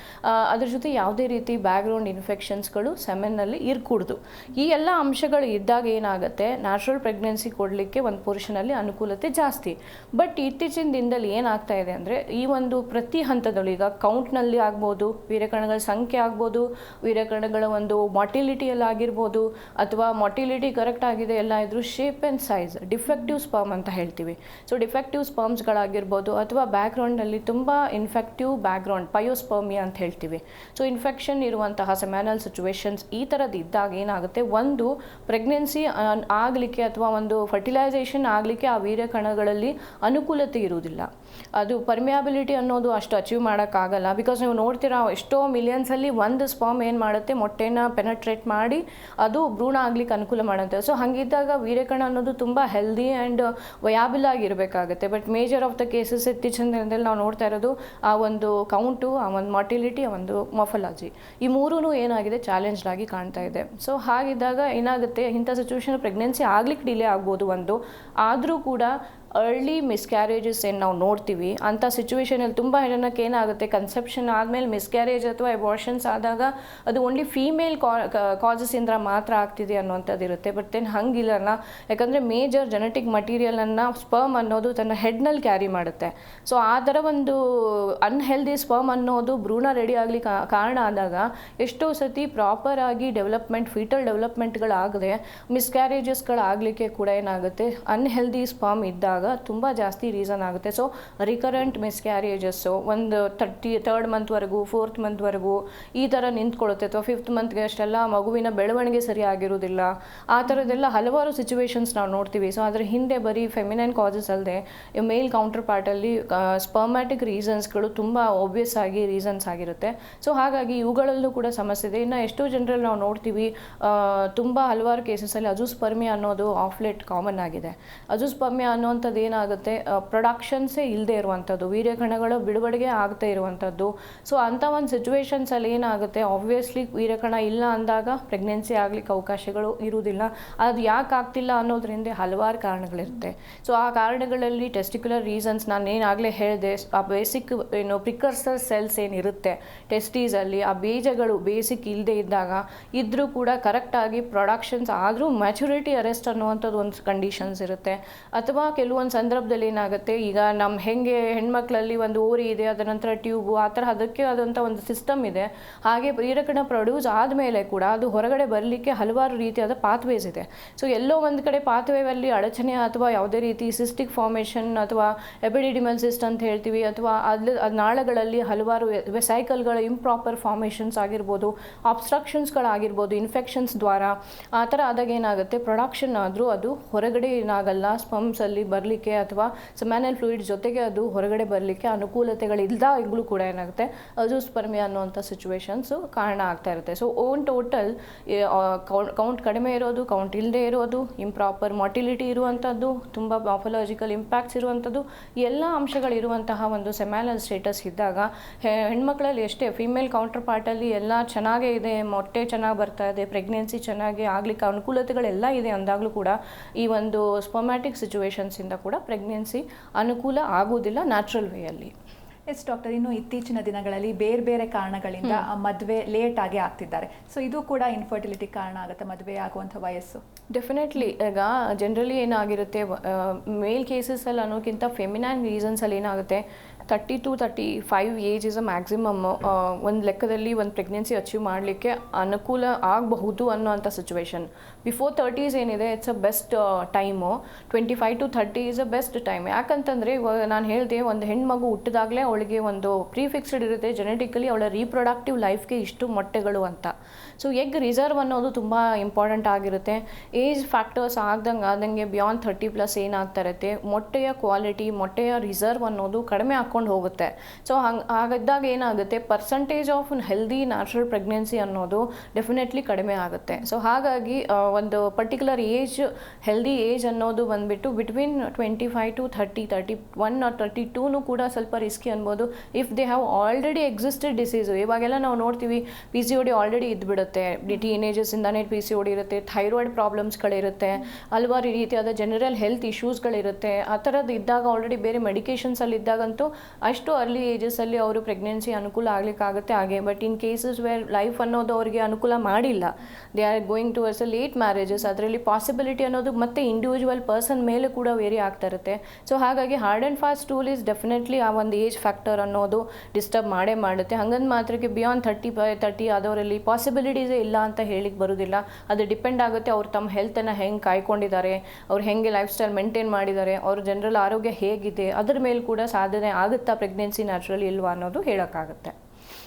ಅದ್ರ ಜೊತೆ ಯಾವುದೇ ರೀತಿ ಬ್ಯಾಕ್ಗ್ರೌಂಡ್ ಇನ್ಫೆಕ್ಷನ್ಸ್ಗಳು ಸೆಮೆನ್ನಲ್ಲಿ ಇರಕೂಡ್ದು. ಈ ಎಲ್ಲ ಅಂಶಗಳು ಇದ್ದಾಗ ಏನಾಗುತ್ತೆ, ನ್ಯಾಚುರಲ್ ಪ್ರೆಗ್ನೆನ್ಸಿ ಕೊಡಲಿಕ್ಕೆ ಒಂದು ಪುರುಷನಲ್ಲಿ ಅನುಕೂಲತೆ ಜಾಸ್ತಿ. ಬಟ್ ಇತ್ತೀಚಿನ ದಿನದಲ್ಲಿ ಏನಾಗ್ತಾ ಇದೆ ಅಂದರೆ, ಈ ಒಂದು ಪ್ರತಿ ಹಂತದಲ್ಲೂ ಈಗ ಕೌಂಟ್ನಲ್ಲಿ ಆಗ್ಬೋದು, ವೀರ್ಯಕಣಗಳ ಸಂಖ್ಯೆ ಆಗ್ಬೋದು, ವೀರ್ಯಕಣಗಳ ಒಂದು ಮೊಟಿಲಿಟಿಯಲ್ಲಿ ಆಗಿರ್ಬೋದು, ಅಥವಾ ಮೊಟಿಲಿಟಿ ಕರೆಕ್ಟ್ ಆಗಿದೆ ಎಲ್ಲ ಇದ್ರೂ shape and size, defective sperm ಅಂತ ಹೇಳ್ತೀವಿ. ಸೊ ಡಿಫೆಕ್ಟಿವ್ ಸ್ಪರ್ಮ್ಸ್ಗಳಾಗಿರ್ಬೋದು, ಅಥವಾ ಬ್ಯಾಕ್ಗ್ರೌಂಡಲ್ಲಿ ತುಂಬ ಇನ್ಫೆಕ್ಟಿವ್ ಬ್ಯಾಕ್ಗ್ರೌಂಡ್, ಪಯೋಸ್ಪರ್ಮಿಯಾ ಅಂತ ಹೇಳ್ತೀವಿ. ಸೊ ಇನ್ಫೆಕ್ಷನ್ ಇರುವಂತಹ ಸೆಮ್ಯಾನಲ್ ಸಿಚುವೇಶನ್ಸ್ ಈ ಥರದ್ದು ಇದ್ದಾಗ ಏನಾಗುತ್ತೆ, ಒಂದು ಪ್ರೆಗ್ನೆನ್ಸಿ ಆಗಲಿಕ್ಕೆ ಅಥವಾ ಒಂದು ಫರ್ಟಿಲೈಸೇಷನ್ ಆಗಲಿಕ್ಕೆ ಆ ವೀರ್ಯಕಣಗಳಲ್ಲಿ ಅನುಕೂಲತೆ ಇರುವುದಿಲ್ಲ. ಅದು ಪರ್ಮಿಯಾಬಿಲಿಟಿ ಅನ್ನೋದು ಅಷ್ಟು ಅಚೀವ್ ಮಾಡೋಕ್ಕಾಗಲ್ಲ. ಬಿಕಾಸ್ ನೀವು ನೋಡ್ತೀರಾ, ಎಷ್ಟೋ ಮಿಲಿಯನ್ಸಲ್ಲಿ ಒಂದು ಸ್ಪರ್ಮ್ ಏನು ಮಾಡುತ್ತೆ, ಮೊಟ್ಟೆನ ಪೆನೆಟ್ರೇಟ್ ಮಾಡಿ ಅದು ಭ್ರೂಣ ಆಗಲಿಕ್ಕೆ ಅನುಕೂಲ ಮಾಡುತ್ತೆ. ಸೊ ಹಾಗಿದ್ದಾಗ ವೀರ್ಯಕಣ ಅನ್ನೋದು ತುಂಬ ಹೆಲ್ದಿ ಆ್ಯಂಡ್ ವಯಾಬಲ್ ಆಗಿರಬೇಕಾಗುತ್ತೆ. But major of the cases ಇತ್ತೀಚಿನ ದಿನದಲ್ಲಿ ನಾವು ನೋಡ್ತಾ ಇರೋದು ಆ ಒಂದು ಕೌಂಟು, ಆ ಒಂದು ಮೊಟಿಲಿಟಿ, ಆ ಒಂದು ಮೊಫಲಾಜಿ, ಈ ಮೂರೂ ಏನಾಗಿದೆ ಚಾಲೆಂಜ್ಡ್ ಆಗಿ ಕಾಣ್ತಾ ಇದೆ. ಸೊ ಹಾಗಿದ್ದಾಗ ಏನಾಗುತ್ತೆ, ಇಂಥ ಸಿಚುವೇಶನ್ ಪ್ರೆಗ್ನೆನ್ಸಿ ಆಗ್ಲಿಕ್ಕೆ ಡಿಲೇ ಆಗ್ಬೋದು ಒಂದು, ಆದರೂ ಕೂಡ ಅರ್ಲಿ ಮಿಸ್ಕ್ಯಾರೇಜಸ್ ಏನು ನಾವು ನೋಡ್ತೀವಿ ಅಂಥ ಸಿಚುವೇಷನಲ್ಲಿ ತುಂಬ ಜನಕ್ಕೆ ಏನಾಗುತ್ತೆ, ಕನ್ಸೆಪ್ಷನ್ ಆದಮೇಲೆ ಮಿಸ್ಕ್ಯಾರೇಜ್ ಅಥವಾ ಎಬಾರ್ಷನ್ಸ್ ಆದಾಗ ಅದು ಓನ್ಲಿ ಫೀಮೇಲ್ ಕಾಸಸ್ಸಿಂದ ಮಾತ್ರ ಆಗ್ತಿದೆ ಅನ್ನೋಂಥದ್ದು ಇರುತ್ತೆ. ಬಟ್ ದೆನ್ ಹಂಗಿಲ್ಲಲ್ಲ, ಯಾಕಂದರೆ ಮೇಜರ್ ಜೆನೆಟಿಕ್ ಮಟೀರಿಯಲನ್ನು ಸ್ಪರ್ಮ್ ಅನ್ನೋದು ತನ್ನ ಹೆಡ್ನಲ್ಲಿ ಕ್ಯಾರಿ ಮಾಡುತ್ತೆ. ಸೊ ಆ ಥರ ಒಂದು ಅನ್ಹೆಲ್ದಿ ಸ್ಪರ್ಮ್ ಅನ್ನೋದು ಭ್ರೂಣ ರೆಡಿ ಆಗಲಿಕ್ಕೆ ಕಾರಣ ಆದಾಗ ಎಷ್ಟೋ ಸತಿ ಪ್ರಾಪರ್ ಆಗಿ ಡೆವಲಪ್ಮೆಂಟ್, ಫೀಟಲ್ ಡೆವಲಪ್ಮೆಂಟ್ಗಳಾಗದೆ ಮಿಸ್ಕ್ಯಾರೇಜಸ್ಗಳಾಗಲಿಕ್ಕೆ ಕೂಡ ಏನಾಗುತ್ತೆ, ಅನ್ಹೆಲ್ದಿ ಸ್ಪರ್ಮ್ ಇದ್ದಾಗ ಇದ್ದಾಗ ತುಂಬ ಜಾಸ್ತಿ ರೀಸನ್ ಆಗುತ್ತೆ. ಸೊ ರಿಕರೆಂಟ್ ಮಿಸ್ಕ್ಯಾರೇಜಸ್ಸು ಒಂದು 3rd ಮಂತ್ವರೆಗೂ 4th ಮಂತ್ವರೆಗೂ ಈ ಥರ ನಿಂತ್ಕೊಳ್ಳುತ್ತೆ, ಅಥವಾ 5th ಮಂತ್ಗೆ ಅಷ್ಟೆಲ್ಲ ಮಗುವಿನ ಬೆಳವಣಿಗೆ ಸರಿಯಾಗಿರೋದಿಲ್ಲ. ಆ ಥರದ್ದೆಲ್ಲ ಹಲವಾರು ಸಿಚುವೇಶನ್ಸ್ ನಾವು ನೋಡ್ತೀವಿ. ಸೊ ಅದರ ಹಿಂದೆ ಬರೀ ಫೆಮಿನೈನ್ ಕಾಸಸ್ ಅಲ್ಲದೆ ಮೇಲ್ ಕೌಂಟರ್ ಪಾರ್ಟಲ್ಲಿ ಸ್ಪರ್ಮ್ಯಾಟಿಕ್ ರೀಸನ್ಸ್ಗಳು ತುಂಬ ಆಬ್ವಿಯಸ್ ಆಗಿ ರೀಸನ್ಸ್ ಆಗಿರುತ್ತೆ. ಸೊ ಹಾಗಾಗಿ ಇವುಗಳಲ್ಲೂ ಕೂಡ ಸಮಸ್ಯೆ ಇದೆ. ಇನ್ನು ಎಷ್ಟೋ ಜನರಲ್ಲಿ ನಾವು ನೋಡ್ತೀವಿ, ತುಂಬ ಹಲವಾರು ಕೇಸಸಲ್ಲಿ ಅಜೂಸ್ಪರ್ಮಿಯಾ ಅನ್ನೋದು ಆಫ್ ಲೇಟ್ ಕಾಮನ್ ಆಗಿದೆ. ಅಜೂಸ್ಪರ್ಮಿಯಾ ಅನ್ನೋವಂಥದ್ದು ಏನಾಗುತ್ತೆ, ಪ್ರೊಡಕ್ಷನ್ಸೇ ಇಲ್ಲದೆ ಇರುವಂಥದ್ದು, ವೀರ್ಯಕಣಗಳ ಬಿಡುಗಡೆಗೆ ಆಗ್ತಾ ಇರುವಂಥದ್ದು. ಸೊ ಅಂಥ ಒಂದು ಸಿಚುವೇಶನ್ಸಲ್ಲಿ ಏನಾಗುತ್ತೆ, ಆಬ್ವಿಯಸ್ಲಿ ವೀರ್ಯಕಣ ಇಲ್ಲ ಅಂದಾಗ ಪ್ರೆಗ್ನೆನ್ಸಿ ಆಗಲಿಕ್ಕೆ ಅವಕಾಶಗಳು ಇರುವುದಿಲ್ಲ. ಅದು ಯಾಕೆ ಆಗ್ತಿಲ್ಲ ಅನ್ನೋದ್ರಿಂದ ಹಲವಾರು ಕಾರಣಗಳಿರುತ್ತೆ. ಸೊ ಆ ಕಾರಣಗಳಲ್ಲಿ ಟೆಸ್ಟಿಕ್ಯುಲರ್ ರೀಸನ್ಸ್ ನಾನು ಏನಾಗಲೇ ಹೇಳಿದೆ, ಆ ಬೇಸಿಕ್ ಪ್ರಿಕರ್ಸರ್ ಸೆಲ್ಸ್ ಏನಿರುತ್ತೆ ಟೆಸ್ಟೀಸಲ್ಲಿ, ಆ ಬೀಜಗಳು ಬೇಸಿಕ್ ಇಲ್ಲದೆ ಇದ್ದಾಗ ಇದ್ರೂ ಕೂಡ ಕರೆಕ್ಟಾಗಿ ಪ್ರೊಡಕ್ಷನ್ಸ್ ಆದರೂ ಮ್ಯಾಚುರಿಟಿ ಅರೆಸ್ಟ್ ಅನ್ನುವಂಥದ್ದು ಒಂದು ಕಂಡೀಷನ್ಸ್ ಇರುತ್ತೆ. ಅಥವಾ ಕೆಲವೊಂದು ಸಂದರ್ಭದಲ್ಲಿ ಏನಾಗುತ್ತೆ, ಈಗ ನಮ್ಮ ಹೆಂಗೆ ಹೆಣ್ಮಕ್ಳಲ್ಲಿ ಒಂದು ಓರಿ ಇದೆ, ಅದರ ನಂತರ ಟ್ಯೂಬು, ಆ ಥರ ಅದಕ್ಕೆ ಆದಂಥ ಒಂದು ಸಿಸ್ಟಮ್ ಇದೆ. ಹಾಗೆ ವೀರ್ಯಕಣ ಪ್ರೊಡ್ಯೂಸ್ ಆದಮೇಲೆ ಕೂಡ ಅದು ಹೊರಗಡೆ ಬರಲಿಕ್ಕೆ ಹಲವಾರು ರೀತಿಯಾದ ಪಾತ್ವೇಸ್ ಇದೆ. ಸೊ ಎಲ್ಲೋ ಒಂದು ಕಡೆ ಪಾತ್ವೇಯಲ್ಲಿ ಅಡಚಣೆ ಅಥವಾ ಯಾವುದೇ ರೀತಿ ಸಿಸ್ಟಿಕ್ ಫಾರ್ಮೇಷನ್ ಅಥವಾ ಎಪಿಡಿಡಿಮಲ್ ಸಿಸ್ಟ್ ಅಂತ ಹೇಳ್ತೀವಿ, ಅಥವಾ ನಾಳಗಳಲ್ಲಿ ಹಲವಾರು ವೆಸೈಕಲ್ಗಳ ಇಂಪ್ರಾಪರ್ ಫಾರ್ಮೇಷನ್ಸ್ ಆಗಿರ್ಬೋದು, ಅಬ್ಸ್ಟ್ರಕ್ಷನ್ಸ್ಗಳಾಗಿರ್ಬೋದು ಇನ್ಫೆಕ್ಷನ್ಸ್ ದ್ವಾರ. ಆ ಥರ ಆದಾಗ ಏನಾಗುತ್ತೆ, ಪ್ರೊಡಕ್ಷನ್ ಆದರೂ ಅದು ಹೊರಗಡೆ ಏನಾಗಲ್ಲ, ಸ್ಪಮ್ಸಲ್ಲಿ ಬರಲಿಕ್ಕೆ ಅಥವಾ ಸೆಮ್ಯಾನಲ್ ಫ್ಲೂಯಿಡ್ ಜೊತೆಗೆ ಅದು ಹೊರಗಡೆ ಬರಲಿಕ್ಕೆ ಅನುಕೂಲತೆಗಳಿಲ್ದಾಗಲೂ ಕೂಡ ಏನಾಗುತ್ತೆ ಅಜೂಸ್ಪರ್ಮಿಯಾ ಅನ್ನುವಂಥ ಸಿಚುವೇಶನ್ಸು ಕಾರಣ ಆಗ್ತಾ ಇರುತ್ತೆ. ಸೊ ಓನ್ ಟೋಟಲ್ ಕೌಂಟ್ ಕಡಿಮೆ ಇರೋದು, ಕೌಂಟ್ ಇಲ್ಲದೆ ಇರೋದು, ಇಂಪ್ರಾಪರ್ ಮಾರ್ಟಿಲಿಟಿ ಇರುವಂಥದ್ದು, ತುಂಬ ಮಾರ್ಫಾಲಜಿಕಲ್ ಇಂಪ್ಯಾಕ್ಟ್ಸ್ ಇರುವಂಥದ್ದು, ಎಲ್ಲ ಅಂಶಗಳಿರುವಂತಹ ಒಂದು ಸೆಮ್ಯಾನಲ್ ಸ್ಟೇಟಸ್ ಇದ್ದಾಗ ಹೆಣ್ಮಕ್ಳಲ್ಲಿ ಎಷ್ಟೇ ಫಿಮೇಲ್ ಕೌಂಟರ್ ಪಾರ್ಟಲ್ಲಿ ಎಲ್ಲ ಚೆನ್ನಾಗೇ ಇದೆ, ಮೊಟ್ಟೆ ಚೆನ್ನಾಗಿ ಬರ್ತಾ ಇದೆ, ಪ್ರೆಗ್ನೆನ್ಸಿ ಚೆನ್ನಾಗಿ ಆಗ್ಲಿಕ್ಕೆ ಅನುಕೂಲತೆಗಳೆಲ್ಲ ಇದೆ ಅಂದಾಗಲೂ ಕೂಡ ಈ ಒಂದು ಸ್ಪರ್ಮ್ಯಾಟಿಕ್ ಸಿಚುವೇಶನ್ಸಿಂದ ಕೂಡ ಪ್ರೆಗ್ನೆನ್ಸಿ ಅನುಕೂಲ ಆಗುವುದಿಲ್ಲ ನ್ಯಾಚುರಲ್ ವೇಯಲ್ಲಿ. ಎಸ್ ಡಾಕ್ಟರ್, ಇನ್ನು ಇತ್ತೀಚಿನ ದಿನಗಳಲ್ಲಿ ಬೇರೆ ಬೇರೆ ಕಾರಣಗಳಿಂದ ಮದುವೆ ಲೇಟ್ ಆಗಿ ಆಗ್ತಿದ್ದಾರೆ. ಸೊ ಇದು ಕೂಡ ಇನ್ಫರ್ಟಿಲಿಟಿ ಕಾರಣ ಆಗುತ್ತೆ, ಮದುವೆ ಆಗುವಂಥ ವಯಸ್ಸು? ಡೆಫಿನೆಟ್ಲಿ. ಈಗ ಜನರಲಿ ಏನಾಗಿರುತ್ತೆ, ಮೇಲ್ ಕೇಸಸಲ್ಲಿ ಅನ್ನೋಕ್ಕಿಂತ ಫೆಮಿನೈನ್ ರೀಸನ್ಸಲ್ಲಿ ಏನಾಗುತ್ತೆ, 30 to 35 age is a maximum ಒಂದು ಲೆಕ್ಕದಲ್ಲಿ ಒಂದು ಪ್ರೆಗ್ನೆನ್ಸಿ ಅಚೀವ್ ಮಾಡಲಿಕ್ಕೆ ಅನುಕೂಲ ಆಗಬಹುದು ಅನ್ನೋಂಥ ಸಿಚುವೇಶನ್. ಬಿಫೋರ್ 30s ಏನಿದೆ it's a best time. 25 to 30 is a best time. ಯಾಕಂತಂದರೆ ಇವಾಗ ನಾನು ಹೇಳಿದೆ, ಒಂದು ಹೆಣ್ಮಗು ಹುಟ್ಟಿದಾಗಲೇ ಅವಳಿಗೆ ಒಂದು ಪ್ರೀಫಿಕ್ಸ್ಡ್ ಇರುತ್ತೆ ಜೆನೆಟಿಕಲಿ ಅವಳ ರೀಪ್ರೊಡಕ್ಟಿವ್ ಲೈಫ್ಗೆ ಇಷ್ಟು ಮೊಟ್ಟೆಗಳು ಅಂತ. ಸೊ ಎಗ್ ರಿಸರ್ವ್ ಅನ್ನೋದು ತುಂಬ ಇಂಪಾರ್ಟೆಂಟ್ ಆಗಿರುತ್ತೆ. ಏಜ್ ಫ್ಯಾಕ್ಟರ್ಸ್ ಆದಂಗೆ ಬಿಯಾಂಡ್ 30+ ಏನಾಗ್ತಾ ಇರುತ್ತೆ, ಮೊಟ್ಟೆಯ ಕ್ವಾಲಿಟಿ, ಮೊಟ್ಟೆಯ ರಿಸರ್ವ್ ಅನ್ನೋದು ಕಡಿಮೆ ಹಾಕ್ಕೊಂಡು ಹೋಗುತ್ತೆ. ಸೊ ಹಾಗಿದ್ದಾಗ ಏನಾಗುತ್ತೆ, percentage of healthy natural pregnancy ಅನ್ನೋದು ಡೆಫಿನೆಟ್ಲಿ ಕಡಿಮೆ ಆಗುತ್ತೆ. ಸೊ ಹಾಗಾಗಿ ಒಂದು ಪರ್ಟಿಕ್ಯುಲರ್ ಏಜ್, ಹೆಲ್ದಿ ಏಜ್ ಅನ್ನೋದು ಬಂದುಬಿಟ್ಟು ಬಿಟ್ವೀನ್ 25 to 30, 31 or 32 ಕೂಡ ಸ್ವಲ್ಪ ರಿಸ್ಕಿ ಅನ್ಬೋದು if they have already existed disease. ಇವಾಗೆಲ್ಲ ನಾವು ನೋಡ್ತೀವಿ PCOD ಆಲ್ರೆಡಿ ಇದ್ಬಿಡುತ್ತೆ, ಟೀನೇಜರ್ಸಿಂದಾನೇ PCOD ಇರುತ್ತೆ, ಥೈರಾಯ್ಡ್ ಪ್ರಾಬ್ಲಮ್ಸ್ಗಳಿರುತ್ತೆ, ಹಲವಾರು ರೀತಿಯಾದ ಜನರಲ್ ಹೆಲ್ತ್ ಇಶ್ಯೂಸ್ಗಳಿರುತ್ತೆ. ಆ ಥರದ್ದು ಇದ್ದಾಗ ಆಲ್ರೆಡಿ ಬೇರೆ ಮೆಡಿಕೇಷನ್ಸಲ್ಲಿ ಇದ್ದಾಗಂತೂ ಅಷ್ಟು ಅರ್ಲಿ ಏಜಸ್ಸಲ್ಲಿ ಅವರು ಪ್ರೆಗ್ನೆನ್ಸಿ ಅನುಕೂಲ ಆಗಲಿಕ್ಕಾಗುತ್ತೆ ಹಾಗೆ. But in cases wear life ಅನ್ನೋದು ಅವರಿಗೆ ಅನುಕೂಲ ಮಾಡಿಲ್ಲ, they are going towards a late marriages, ಅದರಲ್ಲಿ ಪಾಸಿಬಿಲಿಟಿ ಅನ್ನೋದು ಮತ್ತೆ ಇಂಡಿವಿಜುವಲ್ ಪರ್ಸನ್ ಮೇಲೆ ಕೂಡ ವೇರಿ ಆಗ್ತಾ ಇರುತ್ತೆ. ಸೊ ಹಾಗಾಗಿ hard and fast rule is definitely ಆ ಒಂದು ಏಜ್ ಫ್ಯಾಕ್ಟರ್ ಅನ್ನೋದು ಡಿಸ್ಟರ್ಬ್ ಮಾಡೇ ಮಾಡುತ್ತೆ. ಹಂಗಂದು ಮಾತ್ರಕ್ಕೆ ಬಿಯಾಂಡ್ 30 ಆದವರಲ್ಲಿ ಪಾಸಿಬಿಲಿಟೀಸೇ ಇಲ್ಲ ಅಂತ ಹೇಳಿಕ್ಕೆ ಬರೋದಿಲ್ಲ. ಅದು ಡಿಪೆಂಡ್ ಆಗುತ್ತೆ ಅವ್ರು ತಮ್ಮ ಹೆಲ್ತನ್ನು ಹೆಂಗೆ ಕಾಯ್ಕೊಂಡಿದ್ದಾರೆ, ಅವ್ರು ಹೆಂಗೆ ಲೈಫ್ ಸ್ಟೈಲ್ ಮೇಂಟೈನ್ ಮಾಡಿದ್ದಾರೆ, ಅವ್ರ ಜನರಲ್ ಆರೋಗ್ಯ ಹೇಗಿದೆ, ಅದ್ರ ಮೇಲೆ ಕೂಡ ಸಾಧನೆ ಆಗುತ್ತಾ ಪ್ರೆಗ್ನೆನ್ಸಿ ನ್ಯಾಚುರಲ್ ಇಲ್ವಾ ಅನ್ನೋದು ಹೇಳೋಕ್ಕಾಗುತ್ತೆ.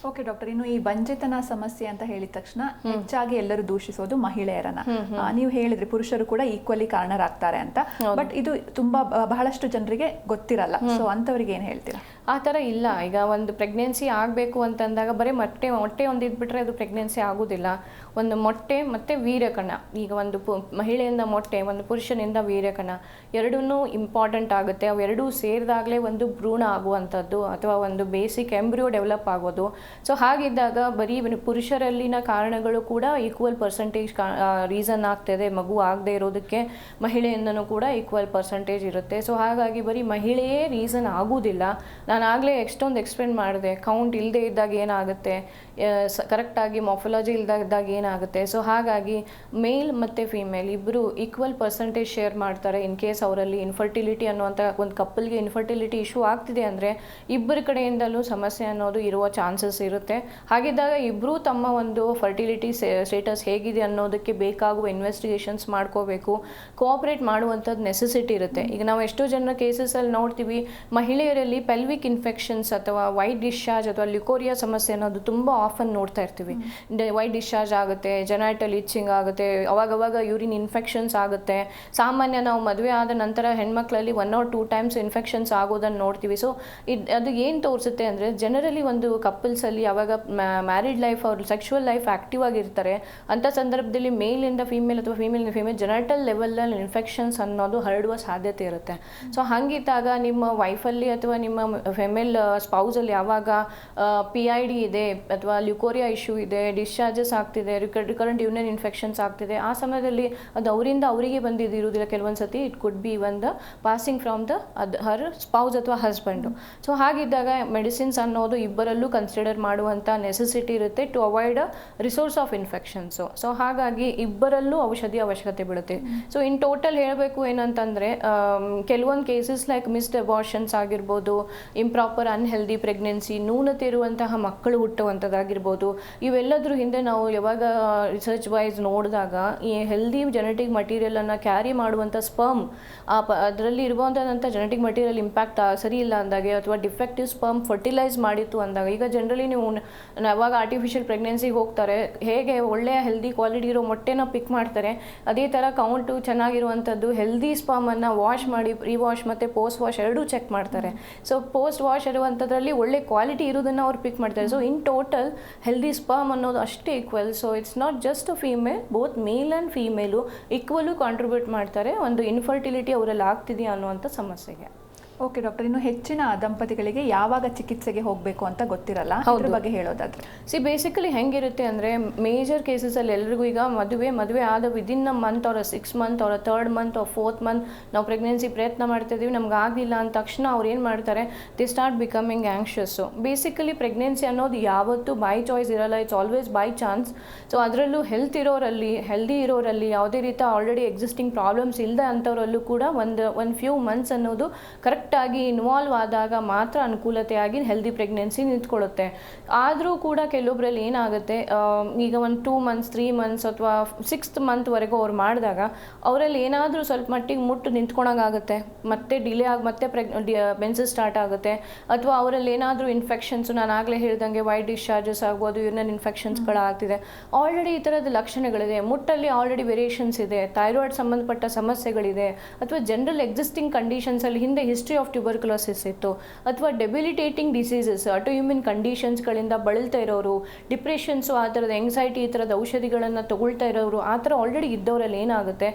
ಓಕೆ ಡಾಕ್ಟರ್, ಇನ್ನು ಈ ಬಂಜೆತನ ಸಮಸ್ಯೆ ಅಂತ ಹೇಳಿದ ತಕ್ಷಣ ಹೆಚ್ಚಾಗಿ ಎಲ್ಲರೂ ದೂಷಿಸೋದು ಮಹಿಳೆಯರನ್ನ. ನೀವು ಹೇಳಿದ್ರಿ ಪುರುಷರು ಕೂಡ ಈಕ್ವಲಿ ಕಾರಣರಾಗ್ತಾರೆ ಅಂತ, ಬಟ್ ಇದು ತುಂಬಾ ಬಹಳಷ್ಟು ಜನರಿಗೆ ಗೊತ್ತಿರಲ್ಲ. ಸೊ ಅಂತವರಿಗೆ ಏನ್ ಹೇಳ್ತೀರಾ? ಆ ಥರ ಇಲ್ಲ. ಈಗ ಒಂದು ಪ್ರೆಗ್ನೆನ್ಸಿ ಆಗಬೇಕು ಅಂತಂದಾಗ ಬರೀ ಮೊಟ್ಟೆ ಒಂದು ಇದ್ಬಿಟ್ರೆ ಅದು ಪ್ರೆಗ್ನೆನ್ಸಿ ಆಗೋದಿಲ್ಲ. ಒಂದು ಮೊಟ್ಟೆ ಮತ್ತು ವೀರ್ಯಕಣ, ಈಗ ಒಂದು ಮಹಿಳೆಯಿಂದ ಮೊಟ್ಟೆ, ಒಂದು ಪುರುಷನಿಂದ ವೀರ್ಯಕಣ, ಎರಡೂ ಇಂಪಾರ್ಟೆಂಟ್ ಆಗುತ್ತೆ. ಅವೆರಡೂ ಸೇರಿದಾಗಲೇ ಒಂದು ಭ್ರೂಣ ಆಗುವಂಥದ್ದು ಅಥವಾ ಒಂದು ಬೇಸಿಕ್ ಎಂಬ್ರಿಯೋ ಡೆವಲಪ್ ಆಗೋದು. ಸೊ ಹಾಗಿದ್ದಾಗ ಬರೀ ಪುರುಷರಲ್ಲಿನ ಕಾರಣಗಳು ಕೂಡ ಈಕ್ವಲ್ ಪರ್ಸೆಂಟೇಜ್ ರೀಸನ್ ಆಗ್ತದೆ ಮಗು ಆಗದೆ ಇರೋದಕ್ಕೆ, ಮಹಿಳೆಯಿಂದನೂ ಕೂಡ ಈಕ್ವಲ್ ಪರ್ಸೆಂಟೇಜ್ ಇರುತ್ತೆ. ಸೊ ಹಾಗಾಗಿ ಬರೀ ಮಹಿಳೆಯೇ ರೀಸನ್ ಆಗೋದಿಲ್ಲ. ನಾನು ಆಗಲೇ ಎಷ್ಟೊಂದು ಎಕ್ಸ್ಪ್ಲೇನ್ ಮಾಡಿದೆ, ಕೌಂಟ್ ಇಲ್ಲದೆ ಇದ್ದಾಗ ಏನಾಗುತ್ತೆ, ಕರೆಕ್ಟಾಗಿ ಮಾರ್ಫಾಲಜಿ ಇದ್ದಾಗ ಏನಾಗುತ್ತೆ. ಸೊ ಹಾಗಾಗಿ ಮೇಲ್ ಮತ್ತು ಫೀಮೇಲ್ ಇಬ್ಬರು ಈಕ್ವಲ್ ಪರ್ಸೆಂಟೇಜ್ ಶೇರ್ ಮಾಡ್ತಾರೆ. ಇನ್ ಕೇಸ್ ಅವರಲ್ಲಿ ಇನ್ಫರ್ಟಿಲಿಟಿ ಅನ್ನುವಂಥ ಒಂದು ಕಪ್ಪಲ್ಗೆ ಇನ್ಫರ್ಟಿಲಿಟಿ ಇಶ್ಯೂ ಆಗ್ತಿದೆ ಅಂದರೆ ಇಬ್ಬರ ಕಡೆಯಿಂದಲೂ ಸಮಸ್ಯೆ ಅನ್ನೋದು ಇರುವ ಚಾನ್ಸಸ್ ಇರುತ್ತೆ. ಹಾಗಿದ್ದಾಗ ಇಬ್ಬರೂ ತಮ್ಮ ಒಂದು ಫರ್ಟಿಲಿಟಿ ಸ್ಟೇಟಸ್ ಹೇಗಿದೆ ಅನ್ನೋದಕ್ಕೆ ಬೇಕಾಗುವ ಇನ್ವೆಸ್ಟಿಗೇಷನ್ಸ್ ಮಾಡ್ಕೋಬೇಕು, ಕೋಆಪ್ರೇಟ್ ಮಾಡುವಂಥದ್ದು ನೆಸೆಸಿಟಿ ಇರುತ್ತೆ. ಈಗ ನಾವು ಎಷ್ಟೋ ಜನ ಕೇಸಸಲ್ಲಿ ನೋಡ್ತೀವಿ, ಮಹಿಳೆಯರಲ್ಲಿ ಪೆಲ್ವಿಕ್ ಇನ್ಫೆಕ್ಷನ್ಸ್ ಅಥವಾ ವೈಟ್ ಡಿಸ್ಚಾರ್ಜ್ ಅಥವಾ ಲ್ಯುಕೋರಿಯಾ ಸಮಸ್ಯೆ ಅನ್ನೋದು ತುಂಬ ಆಫನ್ ನೋಡ್ತಾ ಇರ್ತೀವಿ. ವೈಟ್ ಡಿಸ್ಚಾರ್ಜ್ ಆಗುತ್ತೆ, ಜೆನೈಟಲ್ ಇಚ್ಚಿಂಗ್ ಆಗುತ್ತೆ, ಅವಾಗವಾಗ ಯೂರಿನ್ ಇನ್ಫೆಕ್ಷನ್ಸ್ ಆಗುತ್ತೆ. ಸಾಮಾನ್ಯ ನಾವು ಮದುವೆ ಆದ ನಂತರ ಹೆಣ್ಮಕ್ಳಲ್ಲಿ 1 or 2 times ಇನ್ಫೆಕ್ಷನ್ಸ್ ಆಗೋದನ್ನು ನೋಡ್ತೀವಿ. ಸೊ ಅದು ಏನು ತೋರಿಸುತ್ತೆ ಅಂದರೆ ಜನರಲಿ ಒಂದು ಕಪಲ್ಸಲ್ಲಿ ಯಾವಾಗ ಮ್ಯಾರಿಡ್ ಲೈಫ್ ಅವ್ರ ಸೆಕ್ಷುವಲ್ ಲೈಫ್ ಆ್ಯಕ್ಟಿವ್ ಆಗಿರ್ತಾರೆ ಅಂಥ ಸಂದರ್ಭದಲ್ಲಿ ಮೇಲಿಂದ ಫೀಮೇಲ್ ಅಥವಾ ಫೀಮೇಲಿಂದ ಫೀಮೇಲ್ ಜೆನೈಟಲ್ ಲೆವೆಲಲ್ಲಿ ಇನ್ಫೆಕ್ಷನ್ಸ್ ಅನ್ನೋದು ಹರಡುವ ಸಾಧ್ಯತೆ ಇರುತ್ತೆ. ಸೊ ಹಾಗಿದ್ದಾಗ ನಿಮ್ಮ ವೈಫಲ್ಲಿ ಅಥವಾ ನಿಮ್ಮ ಫೆಮೇಲ್ ಸ್ಪೌಸಲ್ಲಿ ಯಾವಾಗ PID ಇದೆ ಅಥವಾ ಲ್ಯುಕೋರಿಯಾ ಇಶ್ಯೂ ಇದೆ, ಡಿಸ್ಚಾರ್ಜಸ್ ಆಗ್ತಿದೆ, ರಿಕರೆಂಟ್ ಯೂರಿನ್ ಇನ್ಫೆಕ್ಷನ್ಸ್ ಆಗ್ತಿದೆ, ಆ ಸಮಯದಲ್ಲಿ ಅದು ಅವರಿಂದ ಅವರಿಗೆ ಬಂದಿದ್ದಿರುವುದಿಲ್ಲ. ಕೆಲವೊಂದು ಸತಿ it could be even the passing from the her spouse ಅಥವಾ ಹಸ್ಬೆಂಡು. ಸೊ ಹಾಗಿದ್ದಾಗ ಮೆಡಿಸಿನ್ಸ್ ಅನ್ನೋದು ಇಬ್ಬರಲ್ಲೂ ಕನ್ಸಿಡರ್ ಮಾಡುವಂಥ ನೆಸೆಸಿಟಿ ಇರುತ್ತೆ to avoid resource of infections. So ಹಾಗಾಗಿ ಇಬ್ಬರಲ್ಲೂ ಔಷಧಿ ಅವಶ್ಯಕತೆ ಬೀಳುತ್ತೆ. ಸೊ ಇನ್ ಟೋಟಲ್ ಹೇಳಬೇಕು ಏನಂತಂದರೆ ಕೆಲವೊಂದು ಕೇಸಸ್ ಲೈಕ್ ಮಿಸ್ಡ್ ಅಬಾರ್ಷನ್ಸ್ ಆಗಿರ್ಬೋದು, ಇಂಪ್ರಾಪರ್ ಅನ್ಹೆಲ್ದಿ ಪ್ರೆಗ್ನೆನ್ಸಿ, ನ್ಯೂನತೆ ಇರುವಂತಹ ಮಕ್ಕಳು ಹುಟ್ಟುವಂಥದ್ದಾಗಿರ್ಬೋದು, ಇವೆಲ್ಲದ್ರ ಹಿಂದೆ ನಾವು ಯಾವಾಗ ರಿಸರ್ಚ್ ವೈಸ್ ನೋಡಿದಾಗ ಈ ಹೆಲ್ದಿ ಜೆನೆಟಿಕ್ ಮಟೀರಿಯಲನ್ನು ಕ್ಯಾರಿ ಮಾಡುವಂಥ ಸ್ಪರ್ಮ್ ಅದರಲ್ಲಿ ಇರುವಂಥ ಜೆನೆಟಿಕ್ ಮಟೀರಿಯಲ್ ಇಂಪ್ಯಾಕ್ಟ್ ಸರಿ ಇಲ್ಲ ಅಂದಾಗೆ ಅಥವಾ ಡಿಫೆಕ್ಟಿವ್ ಸ್ಪರ್ಮ್ ಫರ್ಟಿಲೈಸ್ ಮಾಡಿತ್ತು ಅಂದಾಗ, ಈಗ ಜನರಲಿ ನೀವು ಯಾವಾಗ ಆರ್ಟಿಫಿಷಿಯಲ್ ಪ್ರೆಗ್ನೆನ್ಸಿಗೆ ಹೋಗ್ತಾರೆ ಹೇಗೆ ಒಳ್ಳೆಯ ಹೆಲ್ದಿ ಕ್ವಾಲಿಟಿ ಇರೋ ಮೊಟ್ಟೆನ ಪಿಕ್ ಮಾಡ್ತಾರೆ, ಅದೇ ಥರ ಕೌಂಟು ಚೆನ್ನಾಗಿರುವಂಥದ್ದು ಹೆಲ್ದಿ ಸ್ಪರ್ಮನ್ನು ವಾಶ್ ಮಾಡಿ ಪ್ರೀ ವಾಶ್ ಮತ್ತು ಪೋಸ್ಟ್ ವಾಶ್ ಎರಡೂ ಚೆಕ್ ಮಾಡ್ತಾರೆ. ಸೊ ಪೋಸ್ಟ್ ವಾಶ್ ಇರುವಂಥದ್ರಲ್ಲಿ ಒಳ್ಳೆ ಕ್ವಾಲಿಟಿ ಇರೋದನ್ನು ಅವ್ರು ಪಿಕ್ ಮಾಡ್ತಾರೆ. So in total healthy sperm ಅನ್ನೋದು ಅಷ್ಟೇ equal. So it's not just female, both male and female equal contribute ಮಾಡ್ತಾರೆ ಒಂದು ಇನ್ಫರ್ಟಿಲಿಟಿ ಅವರಲ್ಲಿ ಆಗ್ತಿದೆಯಾ ಅನ್ನುವಂಥ ಸಮಸ್ಯೆಗೆ. ಓಕೆ ಡಾಕ್ಟರ್, ಇನ್ನು ಹೆಚ್ಚಿನ ದಂಪತಿಗಳಿಗೆ ಯಾವಾಗ ಚಿಕಿತ್ಸೆಗೆ ಹೋಗಬೇಕು ಅಂತ ಗೊತ್ತಿರಲ್ಲ, ಅದ್ರ ಬಗ್ಗೆ ಹೇಳೋದಾದ್ರೆ ಬೇಸಿಕಲಿ ಹೆಂಗಿರುತ್ತೆ ಅಂದರೆ ಮೇಜರ್ ಕೇಸಸಲ್ಲಿ ಎಲ್ರಿಗೂ ಈಗ ಮದುವೆ ಆದ ವಿದಿನ್ ಅ ಮಂತ್ ಅವರ 6 months ಅವರ 3rd month or 4th month ನಾವು ಪ್ರೆಗ್ನೆನ್ಸಿ ಪ್ರಯತ್ನ ಮಾಡ್ತಾ ಇದ್ದೀವಿ, ನಮ್ಗೆ ಆಗಿಲ್ಲ ಅಂದ ತಕ್ಷಣ ಅವ್ರು ಏನು ಮಾಡ್ತಾರೆ, they start becoming anxious. Basically pregnancy ಅನ್ನೋದು ಯಾವತ್ತೂ ಬೈ ಚಾಯ್ಸ್ ಇರಲ್ಲ, it's always by chance. So ಅದರಲ್ಲೂ ಹೆಲ್ದಿ ಇರೋರಲ್ಲಿ ಯಾವುದೇ ರೀತಿ ಆಲ್ರೆಡಿ ಎಕ್ಸಿಸ್ಟಿಂಗ್ ಪ್ರಾಬ್ಲಮ್ಸ್ ಇಲ್ಲದೆ ಅಂಥವರಲ್ಲೂ ಕೂಡ ಒಂದು ಫ್ಯೂ ಮಂತ್ಸ್ ಅನ್ನೋದು ಕರೆಕ್ಟಾಗಿ ಇನ್ವಾಲ್ವ್ ಆದಾಗ ಮಾತ್ರ ಅನುಕೂಲತೆಯಾಗಿ ಹೆಲ್ದಿ ಪ್ರೆಗ್ನೆನ್ಸಿ ನಿಂತ್ಕೊಳ್ಳುತ್ತೆ. ಆದರೂ ಕೂಡ ಕೆಲವೊಬ್ಬರಲ್ಲಿ ಏನಾಗುತ್ತೆ, ಈಗ ಒಂದು 2 months 3 months ಅಥವಾ 6th month ವರೆಗೂ ಅವ್ರು ಮಾಡಿದಾಗ ಅವರಲ್ಲಿ ಏನಾದರೂ ಸ್ವಲ್ಪ ಮಟ್ಟಿಗೆ ಮುಟ್ಟು ನಿಂತ್ಕೊಳಂಗಾಗುತ್ತೆ, ಮತ್ತೆ ಡಿಲೇ ಆಗಿ ಮತ್ತೆ ಮೆನ್ಸಸ್ ಸ್ಟಾರ್ಟ್ ಆಗುತ್ತೆ, ಅಥವಾ ಅವರಲ್ಲಿ ಏನಾದರೂ ಇನ್ಫೆಕ್ಷನ್ಸು ನಾನು ಆಗಲೇ ಹೇಳ್ದಂಗೆ ವೈಟ್ ಡಿಸ್ಚಾರ್ಜಸ್ ಆಗ್ಬೋದು, ಯೂರಿನಲ್ ಇನ್ಫೆಕ್ಷನ್ಸ್ಗಳಾಗ್ತಿದೆ, ಆಲ್ರೆಡಿ ಈ ಥರದ ಲಕ್ಷಣಗಳಿದೆ, ಮುಟ್ಟಲ್ಲಿ ಆಲ್ರೆಡಿ ವೇರಿಯೇಷನ್ಸ್ ಇದೆ, ಥೈರಾಯ್ಡ್ ಸಂಬಂಧಪಟ್ಟ ಸಮಸ್ಯೆಗಳಿದೆ, ಅಥವಾ ಜನರಲ್ ಎಕ್ಸಿಸ್ಟಿಂಗ್ ಕಂಡೀಷನ್ಸಲ್ಲಿ ಹಿಂದೆ ಹಿಸ್ಟ್ರಿ ಆಫ್ ಟ್ಯೂಬರ್ಕ್ಯುಲೋಸಿಸ್ ಇತ್ತು, ಅಥವಾ ಡೆಬಿಲಿಟೇಟಿಂಗ್ ಡಿಸೀಸಸ್ ಆಟೋಇಮ್ಯೂನ್ ಕಂಡೀಷನ್ಸ್ಗಳಿಂದ ಬಳಲ್ತಾ ಇರೋರು, ಡಿಪ್ರೆಷನ್ಸು, ಆ ಥರದ ಎಂಗ್ಸೈಟಿ, ಈ ಥರದ ಔಷಧಿಗಳನ್ನು ತಗೊಳ್ತಾ ಇರೋರು, ಆ ಥರ ಆಲ್ರೆಡಿ ಇದ್ದವರಲ್ಲಿ ಏನಾಗುತ್ತೆ,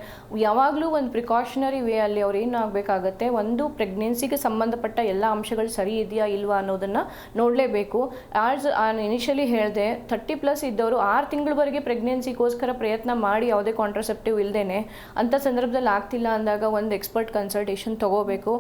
ಯಾವಾಗಲೂ ಒಂದು ಪ್ರಿಕಾಷನರಿ ವೇ ಅಲ್ಲಿ ಅವ್ರು ಏನಾಗಬೇಕಾಗತ್ತೆ, ಒಂದು ಪ್ರೆಗ್ನೆನ್ಸಿಗೆ ಸಂಬಂಧಪಟ್ಟ ಎಲ್ಲ ಅಂಶಗಳು ಸರಿ ಇದೆಯಾ ಇಲ್ವಾ ಅನ್ನೋದನ್ನು ನೋಡಲೇಬೇಕು. ನಾನು ಇನಿಷಿಯಲಿ ಹೇಳಿದೆ 30+ ಇದ್ದವರು 6 ತಿಂಗಳವರೆಗೆ ಪ್ರೆಗ್ನೆನ್ಸಿಗೋಸ್ಕರ ಪ್ರಯತ್ನ ಮಾಡಿ ಯಾವುದೇ ಕಾಂಟ್ರಸೆಪ್ಟಿವ್ ಇಲ್ಲದೇನೆ ಅಂಥ ಸಂದರ್ಭದಲ್ಲಿ ಆಗ್ತಿಲ್ಲ ಅಂದಾಗ ಒಂದು ಎಕ್ಸ್ಪರ್ಟ್ ಕನ್ಸಲ್ಟೇಷನ್ ತೊಗೋಬೇಕು.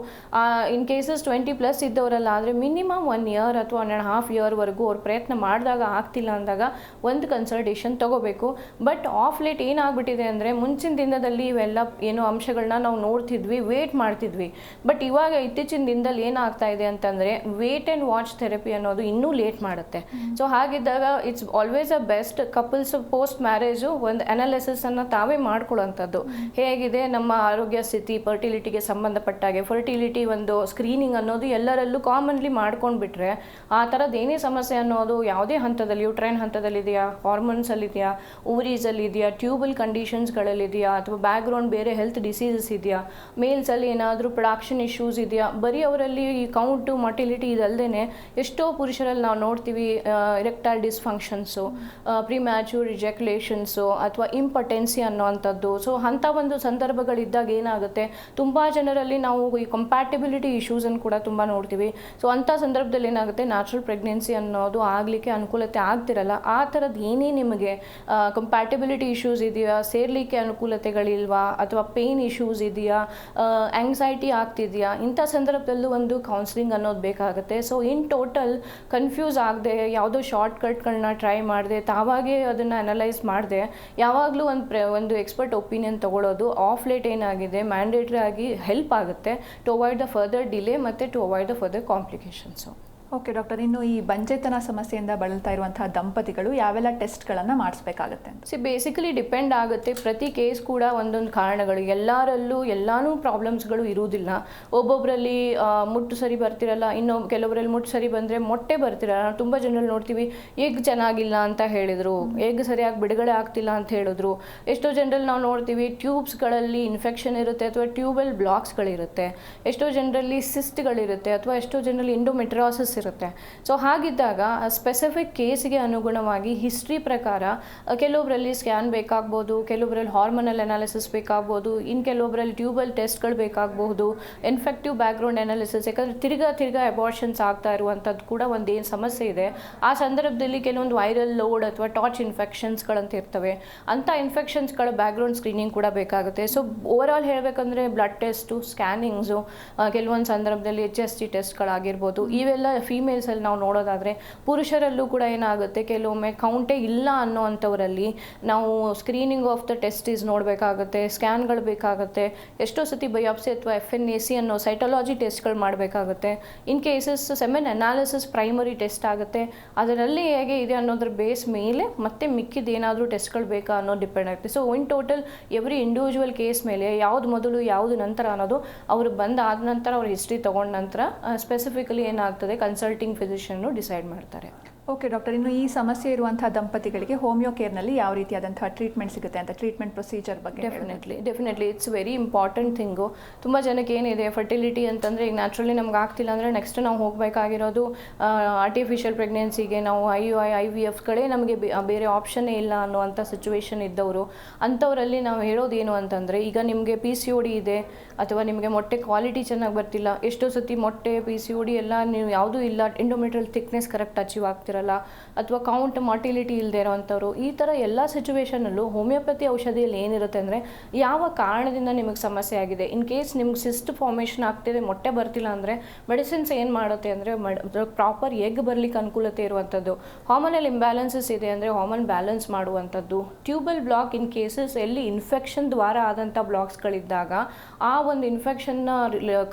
ಇನ್ ಕೇಸಸ್ 20+ ಇದ್ದವರಲ್ಲ ಆದರೆ ಮಿನಿಮಮ್ 1 year ಅಥವಾ 1.5 yearವರೆಗೂ ಅವ್ರು ಪ್ರಯತ್ನ ಮಾಡಿದಾಗ ಆಗ್ತಿಲ್ಲ ಅಂದಾಗ ಒಂದು ಕನ್ಸಲ್ಟೇಷನ್ ತೊಗೋಬೇಕು. ಬಟ್ ಆಫ್ ಲೇಟ್ ಏನಾಗ್ಬಿಟ್ಟಿದೆ ಅಂದರೆ ಮುಂಚಿನ ದಿನದಲ್ಲಿ ಇವೆಲ್ಲ ಏನೋ ಅಂಶಗಳನ್ನ ನಾವು ನೋಡ್ತಿದ್ವಿ, ವೇಟ್ ಮಾಡ್ತಿದ್ವಿ. ಬಟ್ ಇವಾಗ ಇತ್ತೀಚಿನ ದಿನದಲ್ಲಿ ಏನಾಗ್ತಾ ಇದೆ ಅಂತಂದರೆ ವೇಟ್ ಆ್ಯಂಡ್ ವಾಚ್ ಥೆರಪಿ ಅನ್ನೋದು ಇನ್ನೂ ಲೇಟ್ ಮಾಡುತ್ತೆ. ಸೊ ಹಾಗಿದ್ದಾಗ it's always a best couples post marriage ಒಂದು ಅನಾಲಿಸಿಸನ್ನು ತಾವೇ ಮಾಡ್ಕೊಳ್ಳೋಂಥದ್ದು, ಹೇಗಿದೆ ನಮ್ಮ ಆರೋಗ್ಯ ಸ್ಥಿತಿ, ಫರ್ಟಿಲಿಟಿಗೆ ಸಂಬಂಧಪಟ್ಟಾಗೆ ಫರ್ಟಿಲಿಟಿ ಒಂದು ಸ್ಕ್ರೀನಿಂಗ್ ಅನ್ನೋದು ಎಲ್ಲರಲ್ಲೂ ಕಾಮನ್ಲಿ ಮಾಡ್ಕೊಂಡ್ಬಿಟ್ರೆ ಆ ಥರದ್ದು ಏನೇ ಸಮಸ್ಯೆ ಅನ್ನೋದು ಯಾವುದೇ ಹಂತದಲ್ಲಿ, ಯುಟ್ರೈನ್ ಹಂತದಲ್ಲಿದೆಯಾ, ಹಾರ್ಮೋನ್ಸಲ್ಲಿದೆಯಾ, ಓವರೀಸಲ್ಲಿದೆಯಾ, ಟ್ಯೂಬಲ್ ಕಂಡೀಷನ್ಸ್ಗಳಲ್ಲಿದೆಯಾ, ಅಥವಾ ಬ್ಯಾಕ್ಗ್ರೌಂಡ್ ಬೇರೆ ಹೆಲ್ತ್ ಡಿಸೀಸಸ್ ಇದೆಯಾ, ಮೇಲ್ಸಲ್ಲಿ ಏನಾದರೂ ಪ್ರೊಡಕ್ಷನ್ ಇಶ್ಯೂಸ್ ಇದೆಯಾ, ಬರೀ ಅವರಲ್ಲಿ ಈ ಕೌಂಟು ಮೊಟಿಲಿಟಿ ಇದಲ್ಲದೆ ಎಷ್ಟೋ ಪುರುಷರಲ್ಲಿ ನಾವು ನೋಡ್ತೀವಿ ಇರೆಕ್ಟೈಲ್ ಡಿಸ್ಫಂಕ್ಷನ್ಸು, ಪ್ರಿಮ್ಯಾಚ್ಯೂರ್ ರಿಜೆಕ್ಯುಲೇಷನ್ಸು, ಅಥವಾ ಇಂಪಟೆನ್ಸಿ ಅನ್ನೋವಂಥದ್ದು. ಸೊ ಅಂಥ ಒಂದು ಸಂದರ್ಭಗಳಿದ್ದಾಗ ಏನಾಗುತ್ತೆ, ತುಂಬ ಜನರಲ್ಲಿ ನಾವು ಈ ಕಂಪ್ಯಾಟಿಬಲ್ ಕಂಪ್ಯಾಟಿಬಿಲಿಟಿ ಇಶ್ಯೂಸನ್ನು ಕೂಡ ತುಂಬ ನೋಡ್ತೀವಿ. ಸೊ ಅಂಥ ಸಂದರ್ಭದಲ್ಲಿ ಏನಾಗುತ್ತೆ, ನ್ಯಾಚುರಲ್ ಪ್ರೆಗ್ನೆನ್ಸಿ ಅನ್ನೋದು ಆಗಲಿಕ್ಕೆ ಅನುಕೂಲತೆ ಆಗ್ತಿರಲ್ಲ. ಆ ಥರದ್ದು ಏನೇ ನಿಮಗೆ ಕಂಪ್ಯಾಟಿಬಿಲಿಟಿ ಇಶ್ಯೂಸ್ ಇದೆಯಾ, ಸೇರ್ಲಿಕ್ಕೆ ಅನುಕೂಲತೆಗಳಿಲ್ವಾ, ಅಥವಾ ಪೇಯ್ನ್ ಇಶ್ಯೂಸ್ ಇದೆಯಾ, ಆಂಗ್ಸೈಟಿ ಆಗ್ತಿದೆಯಾ, ಇಂಥ ಸಂದರ್ಭದಲ್ಲೂ ಒಂದು ಕೌನ್ಸಿಲಿಂಗ್ ಅನ್ನೋದು ಬೇಕಾಗುತ್ತೆ. ಸೊ ಇನ್ ಟೋಟಲ್ ಕನ್ಫ್ಯೂಸ್ ಆಗದೆ, ಯಾವುದೋ ಶಾರ್ಟ್ಕಟ್ಗಳನ್ನ ಟ್ರೈ ಮಾಡದೆ, ತಾವಾಗೇ ಅದನ್ನು ಅನಲೈಸ್ ಮಾಡದೆ, ಯಾವಾಗಲೂ ಒಂದು ಎಕ್ಸ್ಪರ್ಟ್ ಒಪಿನಿಯನ್ ತೊಗೊಳ್ಳೋದು ಆಫ್ ಲೇಟ್ ಏನಾಗಿದೆ ಮ್ಯಾಂಡೇಟ್ರಿ ಆಗಿ ಹೆಲ್ಪ್ ಆಗುತ್ತೆ to avoid the further delay ಮತ್ತು to avoid the further complications. Okay doctor, ಇನ್ನು ಈ ಬಂಜೆತನ ಸಮಸ್ಯೆಯಿಂದ ಬಳಲ್ತಾ ಇರುವಂತಹ ದಂಪತಿಗಳು ಯಾವೆಲ್ಲ ಟೆಸ್ಟ್ಗಳನ್ನು ಮಾಡಿಸ್ಬೇಕಾಗತ್ತೆ ಅಂತ? ಬೇಸಿಕಲಿ ಡಿಪೆಂಡ್ ಆಗುತ್ತೆ. ಪ್ರತಿ ಕೇಸ್ ಕೂಡ ಒಂದೊಂದು ಕಾರಣಗಳು, ಎಲ್ಲರಲ್ಲೂ ಎಲ್ಲಾನು ಪ್ರಾಬ್ಲಮ್ಸ್ಗಳು ಇರುವುದಿಲ್ಲ. ಒಬ್ಬೊಬ್ಬರಲ್ಲಿ ಮುಟ್ಟು ಸರಿ ಬರ್ತಿರಲ್ಲ, ಕೆಲವರಲ್ಲಿ ಮುಟ್ಟು ಸರಿ ಬಂದರೆ ಮೊಟ್ಟೆ ಬರ್ತಿರಲ್ಲ. ತುಂಬ ಜನರಲ್ಲಿ ನೋಡ್ತೀವಿ ಎಗ್ ಚೆನ್ನಾಗಿಲ್ಲ ಅಂತ ಹೇಳಿದರು, ಎಗ್ ಸರಿಯಾಗಿ ಬಿಡುಗಡೆ ಆಗ್ತಿಲ್ಲ ಅಂತ ಹೇಳಿದ್ರು. ಎಷ್ಟೋ ಜನರಲ್ಲಿ ನಾವು ನೋಡ್ತೀವಿ ಟ್ಯೂಬ್ಸ್ಗಳಲ್ಲಿ ಇನ್ಫೆಕ್ಷನ್ ಇರುತ್ತೆ ಅಥವಾ ಟ್ಯೂಬಲ್ ಬ್ಲಾಕ್ಸ್ಗಳಿರುತ್ತೆ. ಎಷ್ಟೋ ಜನರಲ್ಲಿ ಸಿಸ್ಟ್ಗಳಿರುತ್ತೆ ಅಥವಾ ಎಷ್ಟೋ ಜನರಲ್ಲಿ ಎಂಡೋಮೆಟ್ರಾಸಿಸ್ ಇರುತ್ತೆ. ಸೊ ಹಾಗಿದ್ದಾಗ ಸ್ಪೆಸಿಫಿಕ್ ಕೇಸಿಗೆ ಅನುಗುಣವಾಗಿ ಹಿಸ್ಟ್ರಿ ಪ್ರಕಾರ ಕೆಲವೊಬ್ಬರಲ್ಲಿ ಸ್ಕ್ಯಾನ್ ಬೇಕಾಗ್ಬೋದು, ಕೆಲವೊಬ್ಬರಲ್ಲಿ ಹಾರ್ಮೋನಲ್ ಅನಾಲಿಸಿಸ್ ಬೇಕಾಗ್ಬೋದು, ಇನ್ನು ಕೆಲವೊಬ್ಬರಲ್ಲಿ ಟ್ಯೂಬಲ್ ಟೆಸ್ಟ್ಗಳು ಬೇಕಾಗಬಹುದು, ಇನ್ಫೆಕ್ಟಿವ್ ಬ್ಯಾಕ್ಗ್ರೌಂಡ್ ಅನಾಲಿಸಿಸ್. ಯಾಕಂದರೆ ತಿರ್ಗಾ ಅಬಾರ್ಷನ್ಸ್ ಆಗ್ತಾ ಇರುವಂಥದ್ದು ಕೂಡ ಒಂದೇನು ಸಮಸ್ಯೆ ಇದೆ. ಆ ಸಂದರ್ಭದಲ್ಲಿ ಕೆಲವೊಂದು ವೈರಲ್ ಲೋಡ್ ಅಥವಾ ಟಾರ್ಚ್ ಇನ್ಫೆಕ್ಷನ್ಸ್ಗಳಂತ ಇರ್ತವೆ. ಅಂಥ ಇನ್ಫೆಕ್ಷನ್ಸ್ಗಳ ಬ್ಯಾಕ್ಗ್ರೌಂಡ್ ಸ್ಕ್ರೀನಿಂಗ್ ಕೂಡ ಬೇಕಾಗುತ್ತೆ. ಸೊ ಓವರ್ ಆಲ್ ಹೇಳಬೇಕಂದ್ರೆ ಬ್ಲಡ್ ಟೆಸ್ಟು, ಸ್ಕ್ಯಾನಿಂಗ್ಸು, ಕೆಲವೊಂದು ಸಂದರ್ಭದಲ್ಲಿ HSG ಟೆಸ್ಟ್ಗಳಾಗಿರ್ಬೋದು. ಇವೆಲ್ಲ ಫೀಮೇಲ್ಸಲ್ಲಿ ನಾವು ನೋಡೋದಾದರೆ, ಪುರುಷರಲ್ಲೂ ಕೂಡ ಏನಾಗುತ್ತೆ, ಕೆಲವೊಮ್ಮೆ ಕೌಂಟೇ ಇಲ್ಲ ಅನ್ನೋವಂಥವರಲ್ಲಿ ನಾವು ಸ್ಕ್ರೀನಿಂಗ್ ಆಫ್ ದ ಟೆಸ್ಟಿಸ್ ನೋಡಬೇಕಾಗುತ್ತೆ, ಸ್ಕ್ಯಾನ್ಗಳು ಬೇಕಾಗುತ್ತೆ. ಎಷ್ಟೋ ಸತಿ ಬಯಾಪ್ಸಿ ಅಥವಾ FNAC ಅನ್ನೋ ಸೈಟಾಲಜಿ ಟೆಸ್ಟ್ಗಳು ಮಾಡಬೇಕಾಗುತ್ತೆ. In cases semen analysis primary test ಆಗುತ್ತೆ. ಅದರಲ್ಲಿ ಹೇಗೆ ಇದೆ ಅನ್ನೋದ್ರ ಬೇಸ್ ಮೇಲೆ ಮತ್ತೆ ಮಿಕ್ಕಿದ ಏನಾದರೂ ಟೆಸ್ಟ್ಗಳು ಬೇಕಾ ಅನ್ನೋದು ಡಿಪೆಂಡ್ ಆಗುತ್ತೆ. So in total every individual case ಮೇಲೆ ಯಾವುದು ಮೊದಲು ಯಾವುದು ನಂತರ ಅನ್ನೋದು ಅವರು ಬಂದಾದ ನಂತರ ಅವ್ರ ಹಿಸ್ಟ್ರಿ ತೊಗೊಂಡ ನಂತರ ಸ್ಪೆಸಿಫಿಕಲಿ ಏನಾಗ್ತದೆ ಕನ್ಸಲ್ಟಿಂಗ್ ಫಿಸಿಷಿಯನ್ನು ಡಿಸೈಡ್ ಮಾಡ್ತಾರೆ. ಓಕೆ ಡಾಕ್ಟರ್, ಇನ್ನು ಈ ಸಮಸ್ಯೆ ಇರುವಂತಹ ದಂಪತಿಗಳಿಗೆ ಹೋಮಿಯೋ ಕೇರ್ನಲ್ಲಿ ಯಾವ ರೀತಿಯಾದಂತಹ ಟ್ರೀಟ್ಮೆಂಟ್ ಸಿಗುತ್ತೆ ಅಂತ, ಟ್ರೀಟ್ಮೆಂಟ್ ಪ್ರೊಸೀಜರ್ ಬಗ್ಗೆ? Definitely it's very important thing. ತುಂಬ ಜನಕ್ಕೆ ಏನಿದೆ, ಫರ್ಟಿಲಿಟಿ ಅಂತಂದರೆ ಈಗ ನ್ಯಾಚುರಲಿ ನಮ್ಗೆ ಆಗ್ತಿಲ್ಲ ಅಂದರೆ ನೆಕ್ಸ್ಟ್ ನಾವು ಹೋಗಬೇಕಾಗಿರೋದು ಆರ್ಟಿಫಿಷಿಯಲ್ ಪ್ರೆಗ್ನೆನ್ಸಿಗೆ. ನಾವು IVF ಕಡೆ ನಮಗೆ ಬೇರೆ ಆಪ್ಷನ್ನೇ ಇಲ್ಲ ಅನ್ನುವಂಥ ಸಿಚುವೇಶನ್ ಇದ್ದವರು. ಅಂಥವರಲ್ಲಿ ನಾವು ಹೇಳೋದೇನು ಅಂತಂದರೆ, ಈಗ ನಿಮಗೆ PCOD ಇದೆ ಅಥವಾ ನಿಮಗೆ ಮೊಟ್ಟೆ ಕ್ವಾಲಿಟಿ ಚೆನ್ನಾಗಿ ಬರ್ತಿಲ್ಲ, ಎಷ್ಟೋ ಸತಿ ಮೊಟ್ಟೆ PCOD ಎಲ್ಲ ನೀವು ಯಾವುದೂ ಇಲ್ಲ, ಎಂಡೋಮೆಟ್ರಿಯಲ್ ಥಿಕ್ನೆಸ್ ಕರೆಕ್ಟ್ ಅಚೀವ್ ಆಗ್ತಿರಲ್ಲ, ಅಥವಾ ಕೌಂಟ್ ಮಾರ್ಟಿಲಿಟಿ ಇಲ್ಲದೆ ಇರೋವಂಥವ್ರು. ಈ ಥರ ಎಲ್ಲ ಸಿಚುವೇಷನಲ್ಲೂ ಹೋಮಿಯೋಪತಿ ಔಷಧಿಯಲ್ಲಿ ಏನಿರುತ್ತೆ ಅಂದರೆ, ಯಾವ ಕಾರಣದಿಂದ ನಿಮಗೆ ಸಮಸ್ಯೆ ಆಗಿದೆ, ಇನ್ ಕೇಸ್ ನಿಮ್ಗೆ ಸಿಸ್ಟ್ ಫಾರ್ಮೇಷನ್ ಆಗ್ತಿದೆ, ಮೊಟ್ಟೆ ಬರ್ತಿಲ್ಲ ಅಂದರೆ ಮೆಡಿಸಿನ್ಸ್ ಏನು ಮಾಡುತ್ತೆ ಅಂದರೆ ಪ್ರಾಪರ್ ಎಗ್ ಬರಲಿಕ್ಕೆ ಅನುಕೂಲತೆ ಇರುವಂಥದ್ದು. ಹಾರ್ಮೋನಲ್ ಇಂಬ್ಯಾಲೆನ್ಸಸ್ ಇದೆ ಅಂದರೆ ಹಾರ್ಮೋನ್ ಬ್ಯಾಲೆನ್ಸ್ ಮಾಡುವಂಥದ್ದು. ಟ್ಯೂಬಲ್ ಬ್ಲಾಕ್ ಇನ್ ಕೇಸಸ್ ಎಲ್ಲಿ ಇನ್ಫೆಕ್ಷನ್ ದ್ವಾರ ಆದಂಥ ಬ್ಲಾಕ್ಸ್ಗಳಿದ್ದಾಗ ಆ ಒಂದು ಇನ್ಫೆಕ್ಷನ್ನ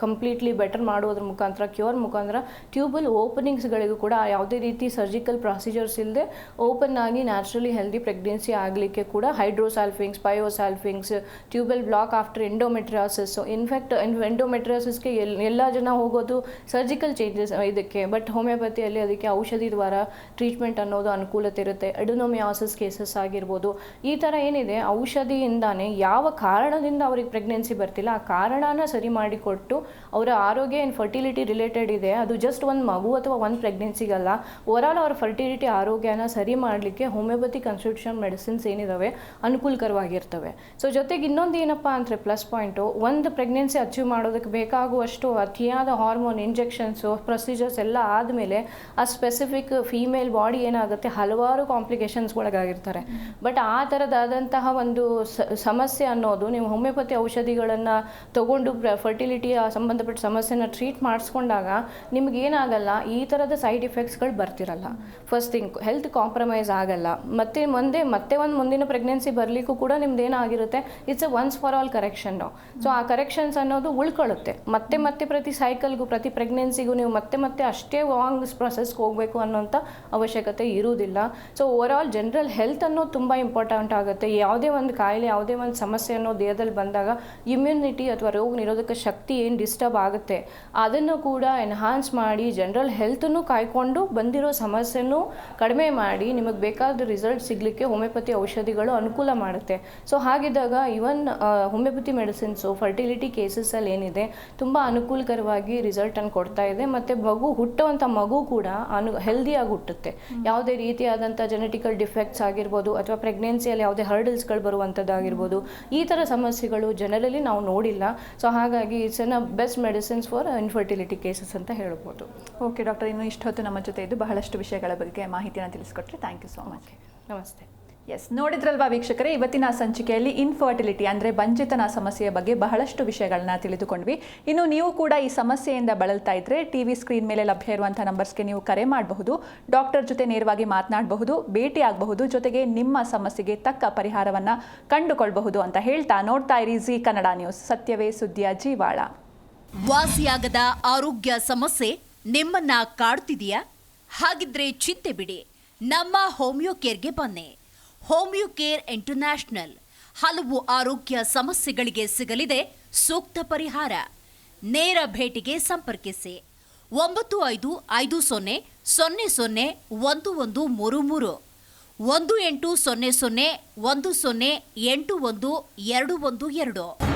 ಕಂಪ್ಲೀಟ್ಲಿ ಬೆಟರ್ ಮಾಡೋದ್ರ ಮುಖಾಂತರ, ಕ್ಯೂರ್ ಮುಖಾಂತರ ಟ್ಯೂಬಲ್ ಓಪನಿಂಗ್ಸ್ಗಳಿಗೂ ಕೂಡ ಯಾವುದೇ ರೀತಿ ಸರ್ಜಿಕಲ್ ಪ್ರೊಸೀಜರ್ಸ್ ಇಲ್ಲದೆ ಓಪನ್ ಆಗಿ ನ್ಯಾಚುರಲಿ ಹೆಲ್ದಿ ಪ್ರೆಗ್ನೆನ್ಸಿ ಆಗಲಿಕ್ಕೆ ಕೂಡ ಹೈಡ್ರೋಸಾಲ್ಫಿಂಗ್ಸ್, ಪಯೋಸಾಲ್ಫಿಂಗ್ಸ್, ಟ್ಯೂಬಲ್ ಬ್ಲಾಕ್ ಆಫ್ಟರ್ ಎಂಡೋಮೆಟ್ರಿಯಾಸಿಸ್. ಇನ್ಫ್ಯಾಕ್ಟ್ ಎಂಡೋಮೆಟ್ರಿಯಾಸಿಸ್ಗೆ ಎಲ್ಲ ಜನ ಹೋಗೋದು ಸರ್ಜಿಕಲ್ ಚೇಂಜಸ್ ಇದಕ್ಕೆ, ಬಟ್ ಹೋಮಿಯೋಪತಿಯಲ್ಲಿ ಅದಕ್ಕೆ ಔಷಧಿ ದ್ವಾರ ಟ್ರೀಟ್ಮೆಂಟ್ ಅನ್ನೋದು ಅನುಕೂಲತೆ ಇರುತ್ತೆ. ಅಡೆನೋಮಿಯಾಸಿಸ್ ಕೇಸಸ್ ಆಗಿರ್ಬೋದು. ಈ ಥರ ಏನಿದೆ, ಔಷಧಿಯಿಂದಾನೇ ಯಾವ ಕಾರಣದಿಂದ ಅವ್ರಿಗೆ ಪ್ರೆಗ್ನೆನ್ಸಿ ಬರ್ತಿಲ್ಲ ಆ ಕಾರಣನ ಸರಿ ಮಾಡಿಕೊಟ್ಟು ಅವರ ಆರೋಗ್ಯ ಏನು ಫರ್ಟಿಲಿಟಿ ರಿಲೇಟೆಡ್ ಇದೆ ಅದು ಜಸ್ಟ್ ಒಂದು ಮಗು ಅಥವಾ ಒಂದು ಪ್ರೆಗ್ನೆನ್ಸಿಗಲ್ಲ, ಓವರಾಲ್ ಅವ್ರ ಫರ್ಟಿಲಿಟಿ ಆರೋಗ್ಯನ ಸರಿ ಮಾಡಲಿಕ್ಕೆ ಹೋಮಿಯೋಪತಿ ಕನ್ಸ್ಟಿಟ್ಯೂಷನ್ ಮೆಡಿಸಿನ್ಸ್ ಏನಿದಾವೆ ಅನುಕೂಲಕರವಾಗಿರ್ತವೆ. ಸೊ ಜೊತೆಗೆ ಇನ್ನೊಂದು ಏನಪ್ಪ ಅಂದರೆ ಪ್ಲಸ್ ಪಾಯಿಂಟು, ಒಂದು ಪ್ರೆಗ್ನೆನ್ಸಿ ಅಚೀವ್ ಮಾಡೋದಕ್ಕೆ ಬೇಕಾಗುವಷ್ಟು ಅತಿಯಾದ ಹಾರ್ಮೋನ್ ಇಂಜೆಕ್ಷನ್ಸು ಪ್ರೊಸೀಜರ್ಸ್ ಎಲ್ಲ ಆದಮೇಲೆ ಆ ಸ್ಪೆಸಿಫಿಕ್ ಫೀಮೇಲ್ ಬಾಡಿ ಏನಾಗುತ್ತೆ ಹಲವಾರು ಕಾಂಪ್ಲಿಕೇಶನ್ಸ್ಗೊಳಗಾಗಿರ್ತಾರೆ. ಬಟ್ ಆ ಥರದಾದಂತಹ ಒಂದು ಸಮಸ್ಯೆ ಅನ್ನೋದು ನೀವು ಹೋಮಿಯೋಪತಿ ಔಷಧಿಗಳನ್ನು ತಗೊಂಡು ಫರ್ಟಿಲಿಟಿಯ ಸಂಬಂಧಪಟ್ಟ ಸಮಸ್ಯೆನ ಟ್ರೀಟ್ ಮಾಡಿಸ್ಕೊಂಡಾಗ ನಿಮಗೇನಾಗಲ್ಲ, ಈ ಥರದ ಸೈಡ್ ಇಫೆಕ್ಟ್ಸ್ಗಳು ಬರ್ತಿರಲ್ಲ. ಫಸ್ಟ್ ಥಿಂಗ್ ಹೆಲ್ತ್ ಕಾಂಪ್ರಮೈಸ್ ಆಗಲ್ಲ. ಮತ್ತೆ ಒಂದು ಮುಂದಿನ ಪ್ರೆಗ್ನೆನ್ಸಿ ಬರಲಿಕ್ಕೂ ಕೂಡ ನಿಮ್ದು ಏನಾಗಿರುತ್ತೆ, it's a once for all correction. So ಆ ಕರೆಕ್ಷನ್ಸ್ ಅನ್ನೋದು ಉಳ್ಕೊಳ್ಳುತ್ತೆ. ಮತ್ತೆ ಪ್ರತಿ ಸೈಕಲ್ಗೂ ಪ್ರತಿ ಪ್ರೆಗ್ನೆನ್ಸಿಗೂ ನೀವು ಮತ್ತೆ ಅಷ್ಟೇ ಲಾಂಗ್ ಪ್ರೊಸೆಸ್ಗೆ ಹೋಗಬೇಕು ಅನ್ನೋಂಥ ಅವಶ್ಯಕತೆ ಇರುವುದಿಲ್ಲ. So over all general health ಅನ್ನೋದು ತುಂಬ ಇಂಪಾರ್ಟೆಂಟ್ ಆಗುತ್ತೆ. ಯಾವುದೇ ಒಂದು ಕಾಯಿಲೆ, ಯಾವುದೇ ಒಂದು ಸಮಸ್ಯೆ ಅನ್ನೋ ದೇಹದಲ್ಲಿ ಬಂದಾಗ ಇಮ್ಯುನಿಟಿ ಅಥವಾ ರೋಗ ನಿರೋಧಕ ಶಕ್ತಿ ಏನು ಡಿಸ್ಟರ್ಬ್ ಆಗುತ್ತೆ ಅದನ್ನು ಕೂಡ ಎನ್ಹಾನ್ಸ್ ಮಾಡಿ ಜನರಲ್ ಹೆಲ್ತನ್ನು ಕಾಯ್ಕೊಂಡು ಬಂದಿರೋ ಸಮಸ್ಯೆನೂ ಕಡಿಮೆ ಮಾಡಿ ನಿಮಗೆ ಬೇಕಾದ ರಿಸಲ್ಟ್ ಸಿಗಲಿಕ್ಕೆ ಹೋಮಿಯೋಪತಿ ಔಷಧಿಗಳು ಅನುಕೂಲ ಮಾಡುತ್ತೆ. ಸೊ ಹಾಗಿದ್ದಾಗ ಇವನ್ ಹೋಮಿಯೋಪತಿ ಮೆಡಿಸಿನ್ಸು ಫರ್ಟಿಲಿಟಿ ಕೇಸಸಲ್ಲಿ ಏನಿದೆ ತುಂಬ ಅನುಕೂಲಕರವಾಗಿ ರಿಸಲ್ಟನ್ನು ಕೊಡ್ತಾ ಇದೆ. ಮತ್ತು ಹುಟ್ಟುವಂಥ ಮಗು ಕೂಡ ಹೆಲ್ದಿಯಾಗಿ ಹುಟ್ಟುತ್ತೆ. ಯಾವುದೇ ರೀತಿಯಾದಂಥ ಜೆನೆಟಿಕಲ್ ಡಿಫೆಕ್ಟ್ಸ್ ಆಗಿರ್ಬೋದು ಅಥವಾ ಪ್ರೆಗ್ನೆನ್ಸಿಯಲ್ಲಿ ಯಾವುದೇ ಹರ್ಡಲ್ಸ್ಗಳು ಬರುವಂಥದ್ದಾಗಿರ್ಬೋದು, ಈ ಥರ ಸಮಸ್ಯೆಗಳು ಜನರಲಿ ನಾವು ನೋಡಿಲ್ಲ. ಸೊ ಹಾಗಾಗಿ it's an best medicines for infertility cases ಅಂತ ಹೇಳ್ಬೋದು. ಓಕೆ ಡಾಕ್ಟರ್, ಇನ್ನು ಇಷ್ಟೊತ್ತು ನಮ್ಮ ಜೊತೆ ಇದ್ದು ಬಹಳಷ್ಟು ವಿಷಯಗಳ ಬಗ್ಗೆ ಮಾಹಿತಿಯನ್ನು ತಿಳಿಸ್ಕೊಟ್ರೆ ಥ್ಯಾಂಕ್ ಯು ಸೋ ಮಚ್. ನಮಸ್ತೆ. ಎಸ್, ನೋಡಿದ್ರಲ್ವಾ ವೀಕ್ಷಕರೇ, ಇವತ್ತಿನ ಸಂಚಿಕೆಯಲ್ಲಿ ಇನ್ಫರ್ಟಿಲಿಟಿ ಅಂದರೆ ಬಂಜಿತನ ಸಮಸ್ಯೆಯ ಬಗ್ಗೆ ಬಹಳಷ್ಟು ವಿಷಯಗಳನ್ನ ತಿಳಿದುಕೊಂಡ್ವಿ. ಇನ್ನು ನೀವು ಕೂಡ ಈ ಸಮಸ್ಯೆಯಿಂದ ಬಳಲ್ತಾ ಇದ್ರೆ ಟಿವಿ ಸ್ಕ್ರೀನ್ ಮೇಲೆ ಲಭ್ಯ ಇರುವಂಥ ನಂಬರ್ಸ್ಗೆ ನೀವು ಕರೆ ಮಾಡಬಹುದು, ಡಾಕ್ಟರ್ ಜೊತೆ ನೇರವಾಗಿ ಮಾತನಾಡಬಹುದು, ಭೇಟಿ ಆಗಬಹುದು, ಜೊತೆಗೆ ನಿಮ್ಮ ಸಮಸ್ಯೆಗೆ ತಕ್ಕ ಪರಿಹಾರವನ್ನು ಕಂಡುಕೊಳ್ಬಹುದು ಅಂತ ಹೇಳ್ತಾ ನೋಡ್ತಾ ಇರಿ ಜಿ ಕನ್ನಡ ನ್ಯೂಸ್, ಸತ್ಯವೇ ಸುದ್ದಿಯ ಜೀವಾಳ. ವಾಸಿಯಾಗದ ಆರೋಗ್ಯ ಸಮಸ್ಯೆ ನಿಮ್ಮನ್ನ ಕಾಡ್ತಿದೆಯಾ? ಹಾಗಿದ್ರೆ ಚಿಂತೆ ಬಿಡಿ, ನಮ್ಮ ಹೋಮಿಯೋ ಕೇರ್ಗೆ ಬನ್ನಿ. ಹೋಮಿಯೋ ಕೇರ್ ಇಂಟರ್ನ್ಯಾಷನಲ್ ಹಲವು ಆರೋಗ್ಯ ಸಮಸ್ಯೆಗಳಿಗೆ ಸಿಗಲಿದೆ ಸೂಕ್ತ ಪರಿಹಾರ. ನೇರ ಭೇಟಿಗೆ ಸಂಪರ್ಕಿಸಿ 9550001133 1800 10811212.